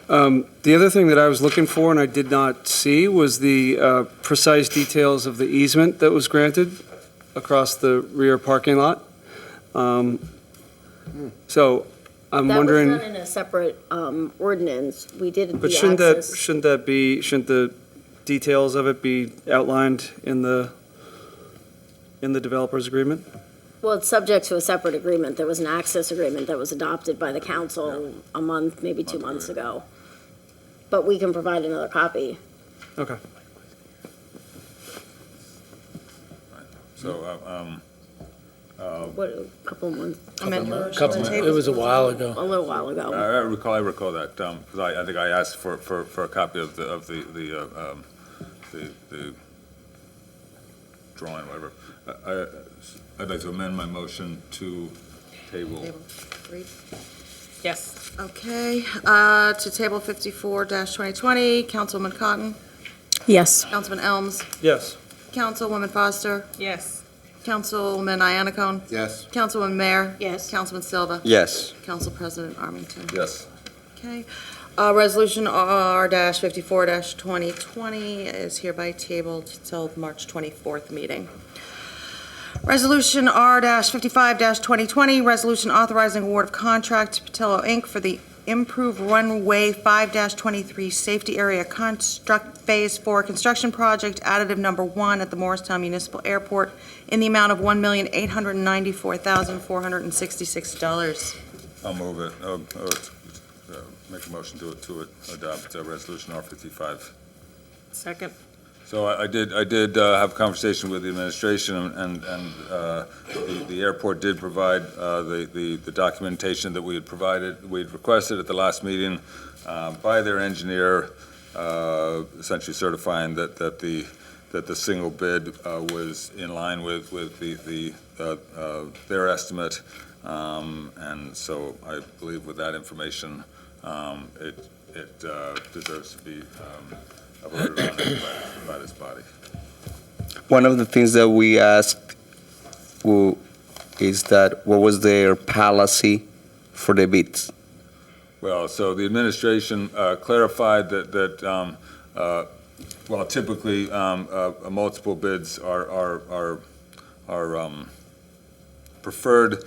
The other thing that I was looking for and I did not see was the precise details of the easement that was granted across the rear parking lot. So I'm wondering. That was done in a separate ordinance. We did But the shouldn't access. shouldn't the details of it be outlined in the developer's agreement? Well, it's subject to a separate agreement. There was an access agreement that was adopted by the council a month, maybe 2 months ago. But we can provide another copy. Okay. So, What, a couple months? It was a while ago. A little while ago. I recall that, because I think I asked for a copy of the withdrawn, whatever. I'd like to amend my motion to table. Yes. Okay, to table 54-2020, Councilwoman Cotton, Yes. Councilman Elms, Yes. Councilwoman Foster, Yes. Councilman Iannacone, Yes. Councilwoman Mayer, Yes. Councilman Silva, Yes. Council President Armington. Yes. Okay. Resolution R-54-2020 is hereby tabled till March 24th meeting. Resolution R-55-2020, resolution authorizing award of contract to Patillo Inc. for the Improved Runway 5-23 Safety Area Construct Phase 4 Construction Project, additive number 1 at the Morristown Municipal Airport in the amount of $1,894,466. I'll move it, make a motion to adopt Resolution R-55. Second. So I did have a conversation with the administration, and the airport did provide the documentation that we had requested at the last meeting by their engineer, essentially certifying that the single bid was in line with their estimate, and so I believe with that information, it deserves to be voted on by this body. One of the things that we asked is that what was their policy for the bids? Well, so the administration clarified that well, typically, multiple bids are preferred.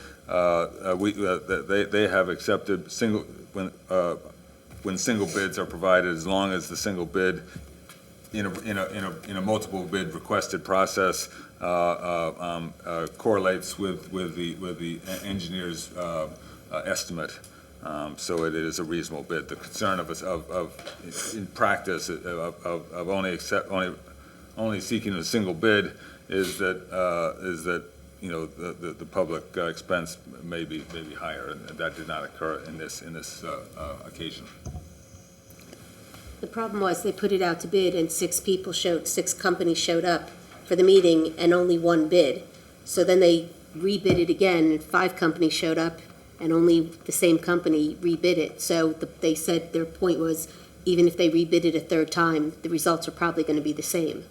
They have accepted when single bids are provided, as long as the single bid in a multiple bid requested process correlates with the engineer's estimate. So it is a reasonable bid. The concern in practice of only seeking a single bid is that the public expense may be higher, and that did not occur in this occasion. The problem was they put it out to bid and six companies showed up for the meeting and only one bid. So then they rebid it again and 5 companies showed up and only the same company rebid it. So they said their point was, even if they rebid it a third time, the results are probably going to be the same.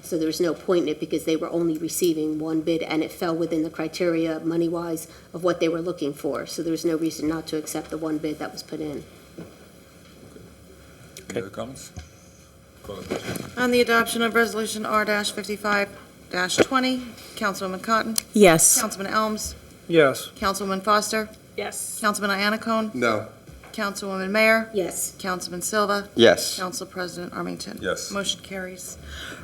So there was no point in it because they were only receiving one bid and it fell within the criteria money-wise of what they were looking for. So there was no reason not to accept the one bid that was put in. Any other comments? Call the question. On the adoption of Resolution R-55-20, Councilwoman Cotton, Yes. Councilman Elms, Yes. Councilwoman Foster, Yes. Councilman Iannacone, No. Councilwoman Mayer, Yes. Councilman Silva, Yes. Council President Armington. Yes. Motion carries.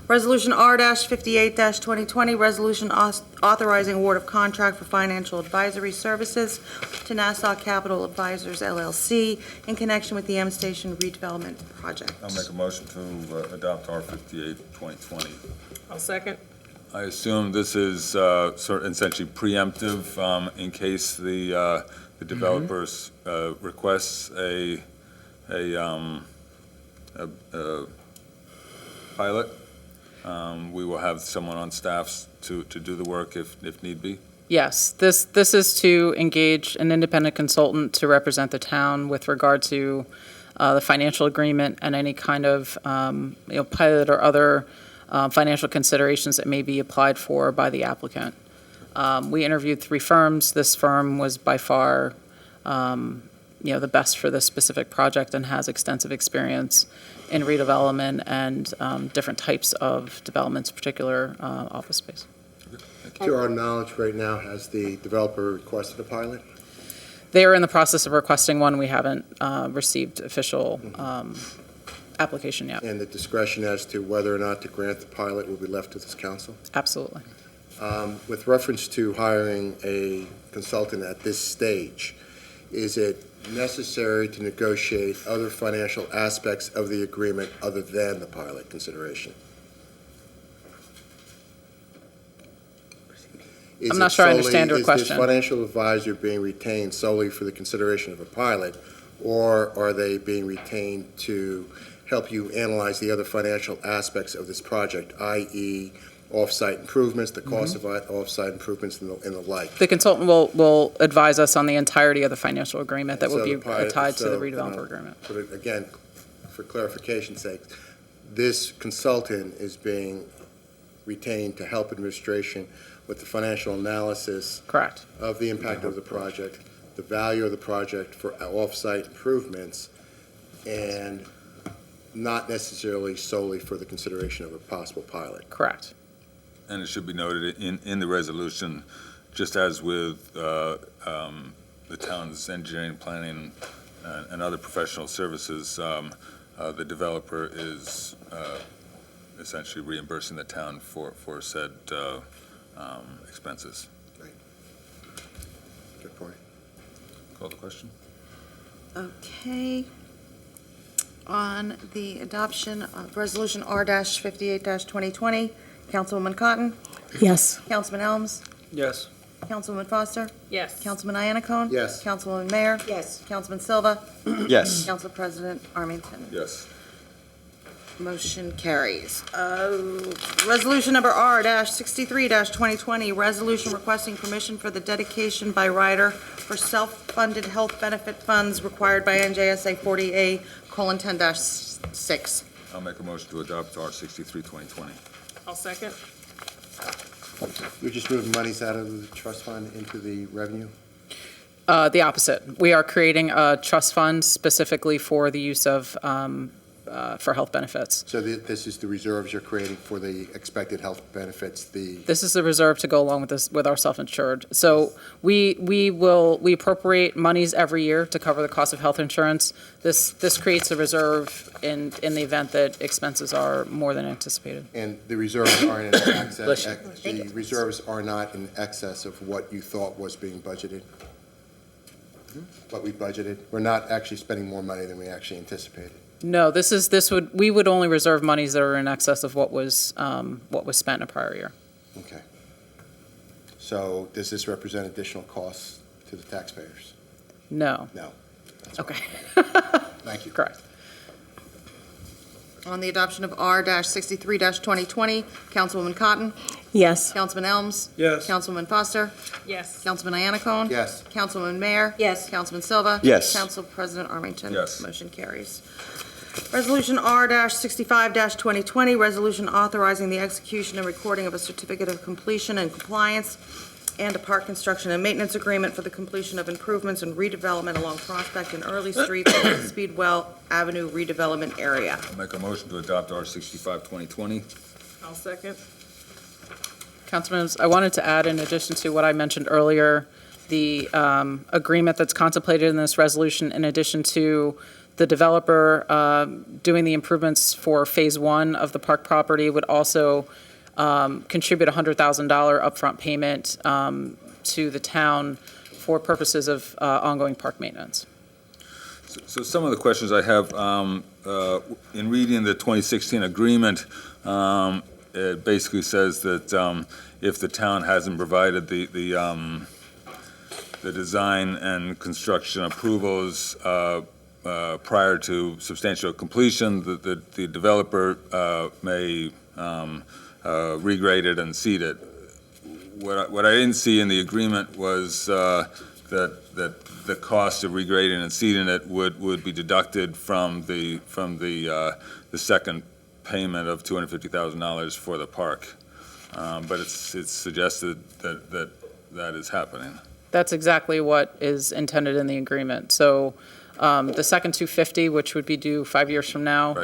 Resolution R-58-2020, resolution authorizing award of contract for financial advisory services to Nassau Capital Advisors LLC in connection with the M Station redevelopment project. I'll make a motion to adopt R-58-2020. I'll second. I assume this is essentially preemptive in case the developers requests a pilot. We will have someone on staff to do the work if need be. Yes, this is to engage an independent consultant to represent the town with regard to the financial agreement and any kind of pilot or other financial considerations that may be applied for by the applicant. We interviewed 3 firms. This firm was by far the best for this specific project and has extensive experience in redevelopment and different types of developments, particular office space. To our knowledge, right now, has the developer requested a pilot? They are in the process of requesting one. We haven't received official application yet. And the discretion as to whether or not to grant the pilot will be left to this council? Absolutely. With reference to hiring a consultant at this stage, is it necessary to negotiate other financial aspects of the agreement other than the pilot consideration? I'm not sure I understand your Is question. this financial advisor being retained solely for the consideration of a pilot, or are they being retained to help you analyze the other financial aspects of this project, i.e., off-site improvements, the cost of off-site improvements and the like. The consultant will advise us on the entirety of the financial agreement that So will be the pri- tied to the so, redevelopment agreement. But again, for clarification's sake, this consultant is being retained to help administration with the financial analysis Correct. of the impact of the project, the value of the project for off-site improvements, and not necessarily solely for the consideration of a possible pilot. Correct. And it should be noted in the resolution, just as with the town's engineering, planning, and other professional services, the developer is essentially reimbursing the town for said expenses. Good point. Call the question? Okay. On the adoption of Resolution R-58-2020, Councilwoman Cotton, Yes. Councilman Elms, Yes. Councilwoman Foster, Yes. Councilman Iannacone. Yes. Councilwoman Mayer, Yes. Councilman Silva, Yes. Council President Armington. Yes. Motion carries. Resolution number R-63-2020, resolution requesting permission for the dedication by rider for self-funded health benefit funds required by NJSA 40A:10-6. I'll make a motion to adopt R-63-2020. I'll second. You're just moving monies out of the trust fund into the revenue? The opposite. We are creating a trust fund specifically for the use of, for health benefits. So this is the reserves you're creating for the expected health benefits, This is the reserve to go along with this, with our self-insured. So we appropriate monies every year to cover the cost of health insurance. This creates a reserve in the event that expenses are more than anticipated. and the reserves aren't in excess, Bless the reserves are not in excess of what you thought was being budgeted? What we budgeted? We're not actually spending more money than we actually anticipated. No, we would only reserve monies that are in excess of what was spent in a prior year. Okay. So does this represent additional costs to the taxpayers? No. No. Okay. Thank you. Correct. On the adoption of R-63-2020, Councilwoman Cotton, Yes. Councilman Elms, Yes. Councilwoman Foster, Yes. Councilman Iannacone. Yes. Councilwoman Mayer. Yes. Councilman Silva. Yes. Council President Armington. Yes. Motion carries. Resolution R-65-2020, resolution authorizing the execution and recording of a certificate of completion and compliance and a park construction and maintenance agreement for the completion of improvements and redevelopment along Prospect and Early Streets in the Speedwell Avenue redevelopment area. I'll make a motion to adopt R-65-2020. I'll second. Councilman, I wanted to add, in addition to what I mentioned earlier, the agreement that's contemplated in this resolution, in addition to the developer doing the improvements for Phase 1 of the park property, would also contribute a $100,000 upfront payment to the town for purposes of ongoing park maintenance. So some of the questions I have, in reading the 2016 agreement, it basically says that if the town hasn't provided the design and construction approvals prior to substantial completion, the developer may regrade it and seed it. What I didn't see in the agreement was that the cost of regrading and seeding it would be deducted from the second payment of $250,000 for the park. But it's suggested that is happening. That's exactly what is intended in the agreement. So the second $250,000, which would be due 5 years from now,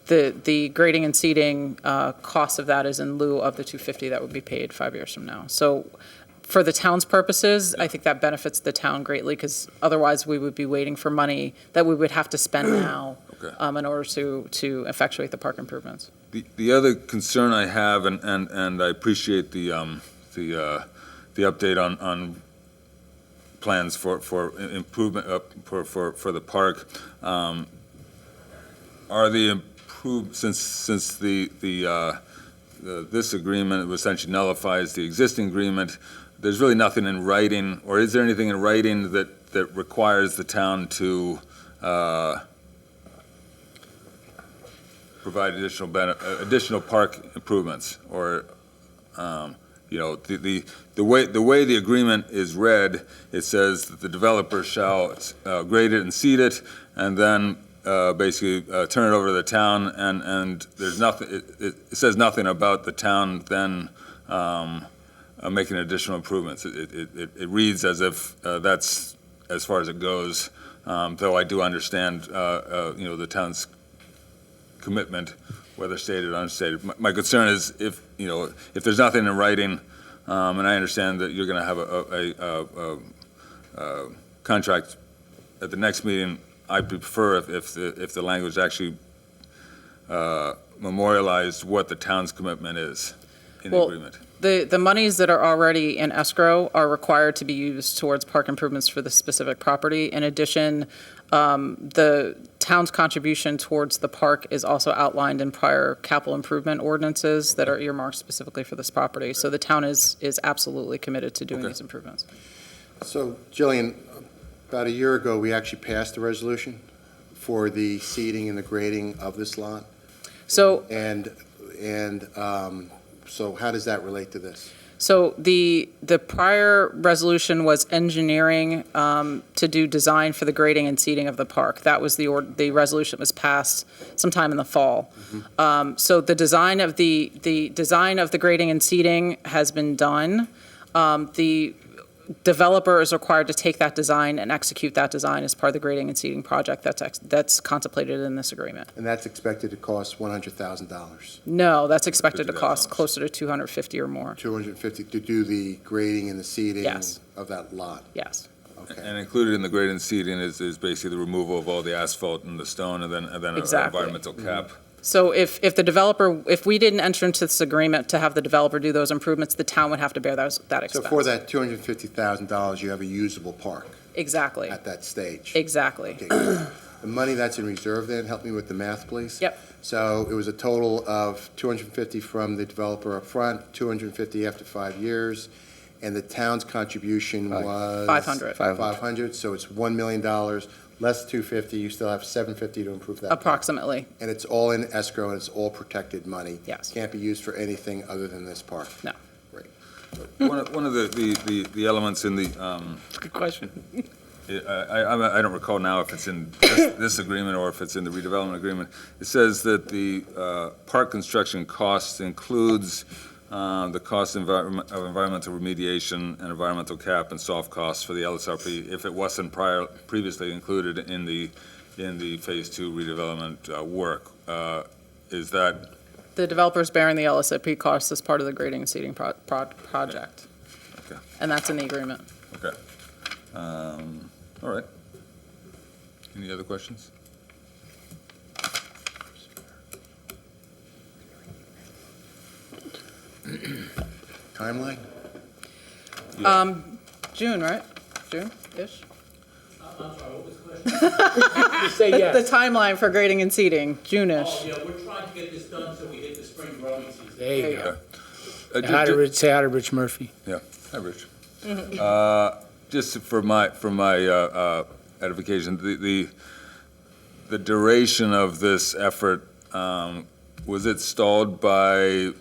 the grading and seeding cost of that is in lieu of the $250,000 that would be paid 5 years from now. So for the town's purposes, I think that benefits the town greatly, because otherwise we would be waiting for money that we would have to spend now in order to effectuate the park improvements. The other concern I have, and I appreciate the update on plans for improvement for the park, are the improved, since this agreement essentially nullifies the existing agreement, there's really nothing in writing, or is there anything in writing that requires the town to provide additional park improvements, or, the way the agreement is read, it says that the developer shall grade it and seed it, and then basically turn it over to the town, and there's nothing, it says nothing about the town then making additional improvements. It reads as if that's as far as it goes, though I do understand, the town's commitment, whether stated or unstated. My concern is if there's nothing in writing, and I understand that you're going to have a contract at the next meeting, I prefer if the language actually memorialized what the town's commitment is in the agreement. The monies that are already in escrow are required to be used towards park improvements for the specific property. In addition, the town's contribution towards the park is also outlined in prior capital improvement ordinances that are earmarked specifically for this property. So the town is absolutely committed to doing these improvements. So, Jillian, about a year ago, we actually passed a resolution for the seeding and the grading of this lot. So, so how does that relate to this? So the prior resolution was engineering to do design for the grading and seeding of the park. That was the resolution that was passed sometime in the fall. So the design of the grading and seeding has been done. The developer is required to take that design and execute that design as part of the grading and seeding project that's contemplated in this agreement. And that's expected to cost $100,000. No, that's expected to cost closer to $250 or more. $250 to do the grading and the seeding Yes. of that lot. Yes. Okay. And included in the grading and seeding is basically the removal of all the asphalt and the stone, and then Exactly. an environmental cap. So if we didn't enter into this agreement to have the developer do those improvements, the town would have to bear that expense. So for that $250,000, you have a usable park Exactly. at that stage. Exactly. Okay. The money that's in reserve then, help me with the math, please? Yep. So it was a total of $250 from the developer up front, $250 after 5 years, and the town's contribution was? $500. $500, so it's $1 million, less $250, you still have $750 to improve that. Approximately. And it's all in escrow, and it's all protected money? Yes. Can't be used for anything other than this park? No. Great. One of the elements in the, Good question. I don't recall now if it's in this agreement or if it's in the redevelopment agreement. It says that the park construction cost includes the cost of environmental remediation and environmental cap and soft costs for the LSRP if it wasn't previously included in the Phase 2 redevelopment work. Is that? The developer's bearing the LSRP costs as part of the grading and seeding project. Okay. And that's in the agreement. Okay. All right. Any other questions? Timeline? June, right? June-ish? I'm sorry, what was the question? You say yes. The timeline for grading and seeding, June-ish. Oh, yeah, we're trying to get this done so we hit the spring growing season. There you go. Okay. Say hi to Rich Murphy. Yeah, hi, Rich. Just for my edification, the duration of this effort, was it stalled by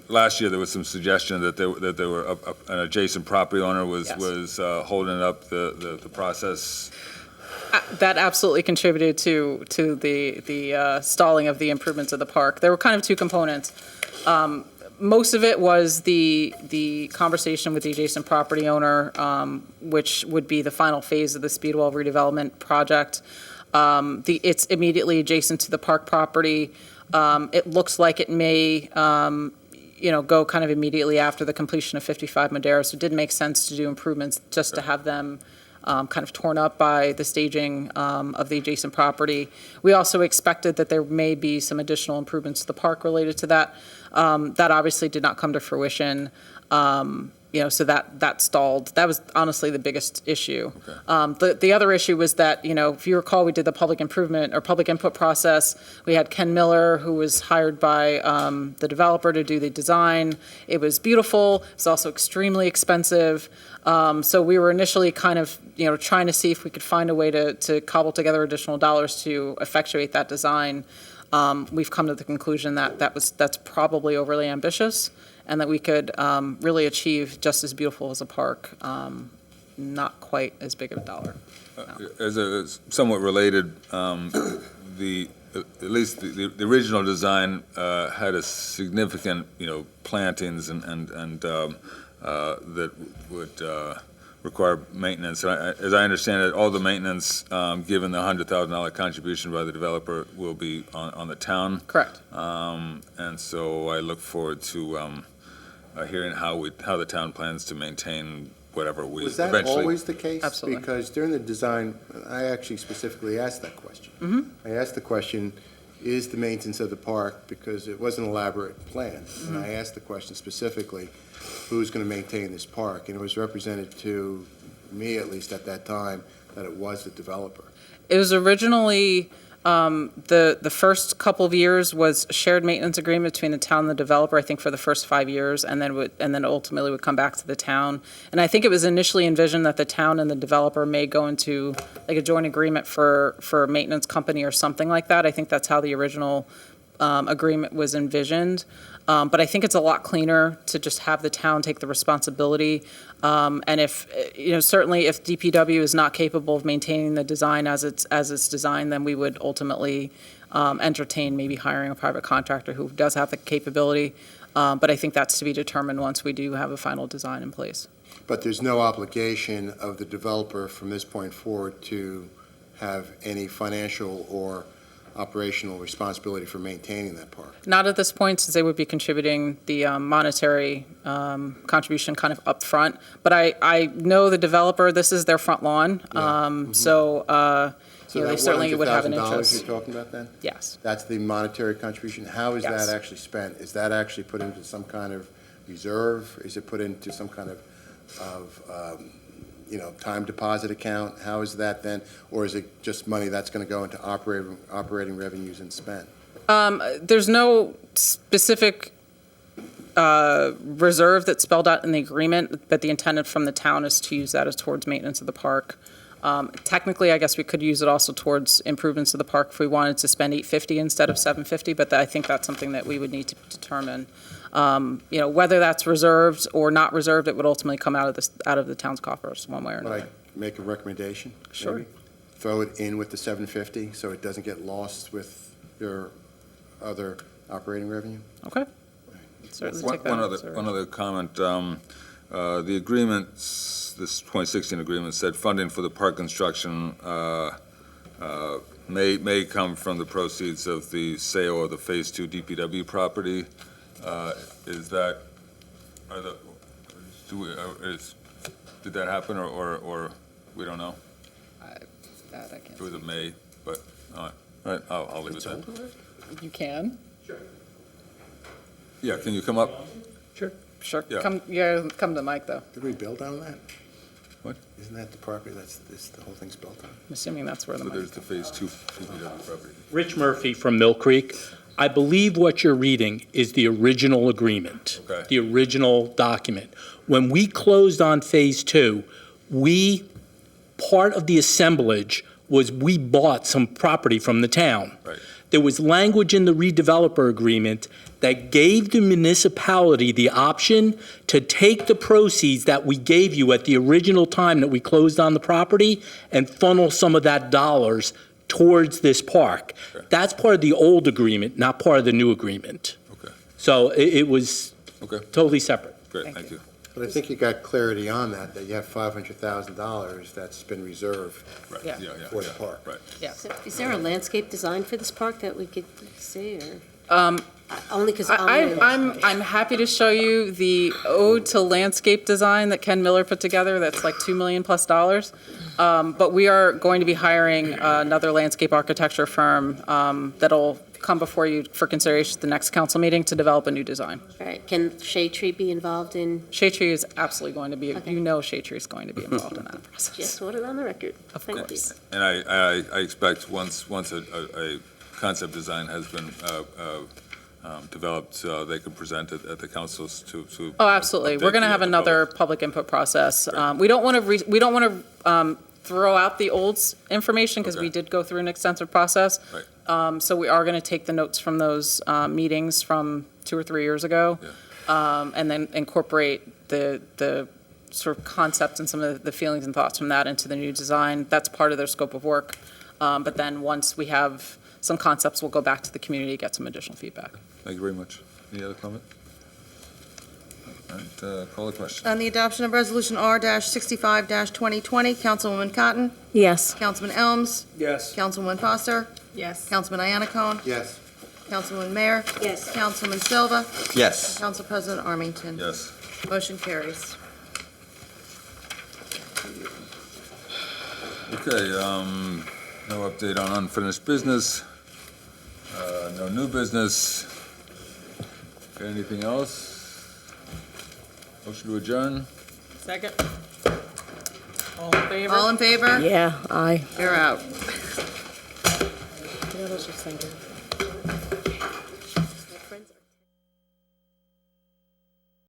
last year there was some suggestion that there were an adjacent property owner was holding up the process? That absolutely contributed to the stalling of the improvements of the park. There were kind of two components. Most of it was the conversation with the adjacent property owner, which would be the final phase of the Speedwell redevelopment project. It's immediately adjacent to the park property. It looks like it may, go kind of immediately after the completion of 55 Madera. So it did make sense to do improvements just to have them kind of torn up by the staging of the adjacent property. We also expected that there may be some additional improvements to the park related to that. That obviously did not come to fruition. So that stalled. That was honestly the biggest issue. Okay. The other issue was that, if you recall, we did the public improvement or public input process. We had Ken Miller, who was hired by the developer to do the design. It was beautiful. It's also extremely expensive. So we were initially kind of, trying to see if we could find a way to cobble together additional dollars to effectuate that design. we've come to the conclusion that that's probably overly ambitious, and that we could really achieve just as beautiful as a park, not quite as big of a dollar. As a somewhat related, at least the original design had a significant, plantings and that would require maintenance. As I understand it, all the maintenance, given the $100,000 contribution by the developer, will be on the town. Correct. And so I look forward to hearing how the town plans to maintain whatever we Was that eventually. always the case? Absolutely. Because during the design, I actually specifically asked that question. Mm-hmm. I asked the question, is the maintenance of the park, because it was an elaborate plan. And I asked the question specifically, who's going to maintain this park? And it was represented to me, at least at that time, that it was the developer. It was originally, the first couple of years was a shared maintenance agreement between the town and the developer, I think for the first 5 years, and then ultimately would come back to the town. And I think it was initially envisioned that the town and the developer may go into like a joint agreement for a maintenance company or something like that. I think that's how the original agreement was envisioned. But I think it's a lot cleaner to just have the town take the responsibility. And if, certainly if DPW is not capable of maintaining the design as it's designed, then we would ultimately entertain maybe hiring a private contractor who does have the capability. But I think that's to be determined once we do have a final design in place. But there's no obligation of the developer from this point forward to have any financial or operational responsibility for maintaining that park. Not at this point, since they would be contributing the monetary contribution kind of upfront. But I know the developer, this is their front lawn, so they certainly would have an So that $100,000 interest. you're talking about then? Yes. That's the monetary contribution? How is Yes. that actually spent? Is that actually put into some kind of reserve? Is it put into some kind of time deposit account? How is that then? Or is it just money that's going to go into operating revenues and spent? There's no specific reserve that's spelled out in the agreement, but the intent from the town is to use that as towards maintenance of the park. Technically, I guess we could use it also towards improvements of the park if we wanted to spend $850 instead of $750, but I think that's something that we would need to determine. Whether that's reserved or not reserved, it would ultimately come out of the town's coffers one way or Would another. I make a recommendation? Sure. Maybe? Throw it in with the $750 so it doesn't get lost with your other operating revenue? Okay. Certainly take that One into other consideration. comment. The agreement, this 2016 agreement, said funding for the park construction may come from the proceeds of the sale of the Phase 2 DPW property. Did that happen, or we don't know? That I can't It was a may, but, all right, I'll leave it there. You can? Yeah, can you come up? Sure. Yeah. Come to the mic, though. Did we build on that? What? Isn't that the property the whole thing's built on? I'm assuming that's where the So mic. there's the Phase 2 DPW property. Rich Murphy from Mill Creek. I believe what you're reading is the original agreement, Okay. the original document. When we closed on Phase 2, part of the assemblage was we bought some property from the town. Right. There was language in the redeveloper agreement that gave the municipality the option to take the proceeds that we gave you at the original time that we closed on the property and funnel some of that dollars towards this park. Okay. That's part of the old agreement, not part of the new agreement. Okay. So it was Okay. totally separate. Great, thank you. But I think you got clarity on that you have $500,000 that's been reserved Right, Yeah. for the park. Right. Yeah. So is there a landscape design for this park that we could see, or? Only because I'm happy to show you the ode to landscape design that Ken Miller put together. That's like $2 million plus. But we are going to be hiring another landscape architecture firm that'll come before you for consideration at the next council meeting to develop a new design. All right, can Shade Tree be involved in? Shade Tree is absolutely going to be, Okay. Shade Tree is going to be involved in that process. Just want it on the record. Of Thank course. you. And I expect once a concept design has been developed, they can present it at the councils to. Oh, absolutely. We're going to update have the another public input process. We don't want to throw out the old information because we Okay. did go through an extensive process. Right. So we are going to take the notes from those meetings from 2 or 3 years ago, and then incorporate the sort of concepts and some of the feelings and thoughts from that into the new design. That's part of their scope of work. But then once we have some concepts, we'll go back to the community, get some additional feedback. Thank you very much. Any other comment? All right, call the question. On the adoption of Resolution R-65-2020, Councilwoman Cotton? Yes. Councilman Elms? Yes. Councilwoman Foster? Yes. Councilman Iannacone? Yes. Councilwoman Mayer? Yes. Councilman Silva? Yes. Council President Armington? Yes. Motion carries. Okay, no update on unfinished business, no new business. Okay, anything else? Motion to adjourn? Second. All in favor? All in favor? Yeah, aye. You're out. You know, those just thinking.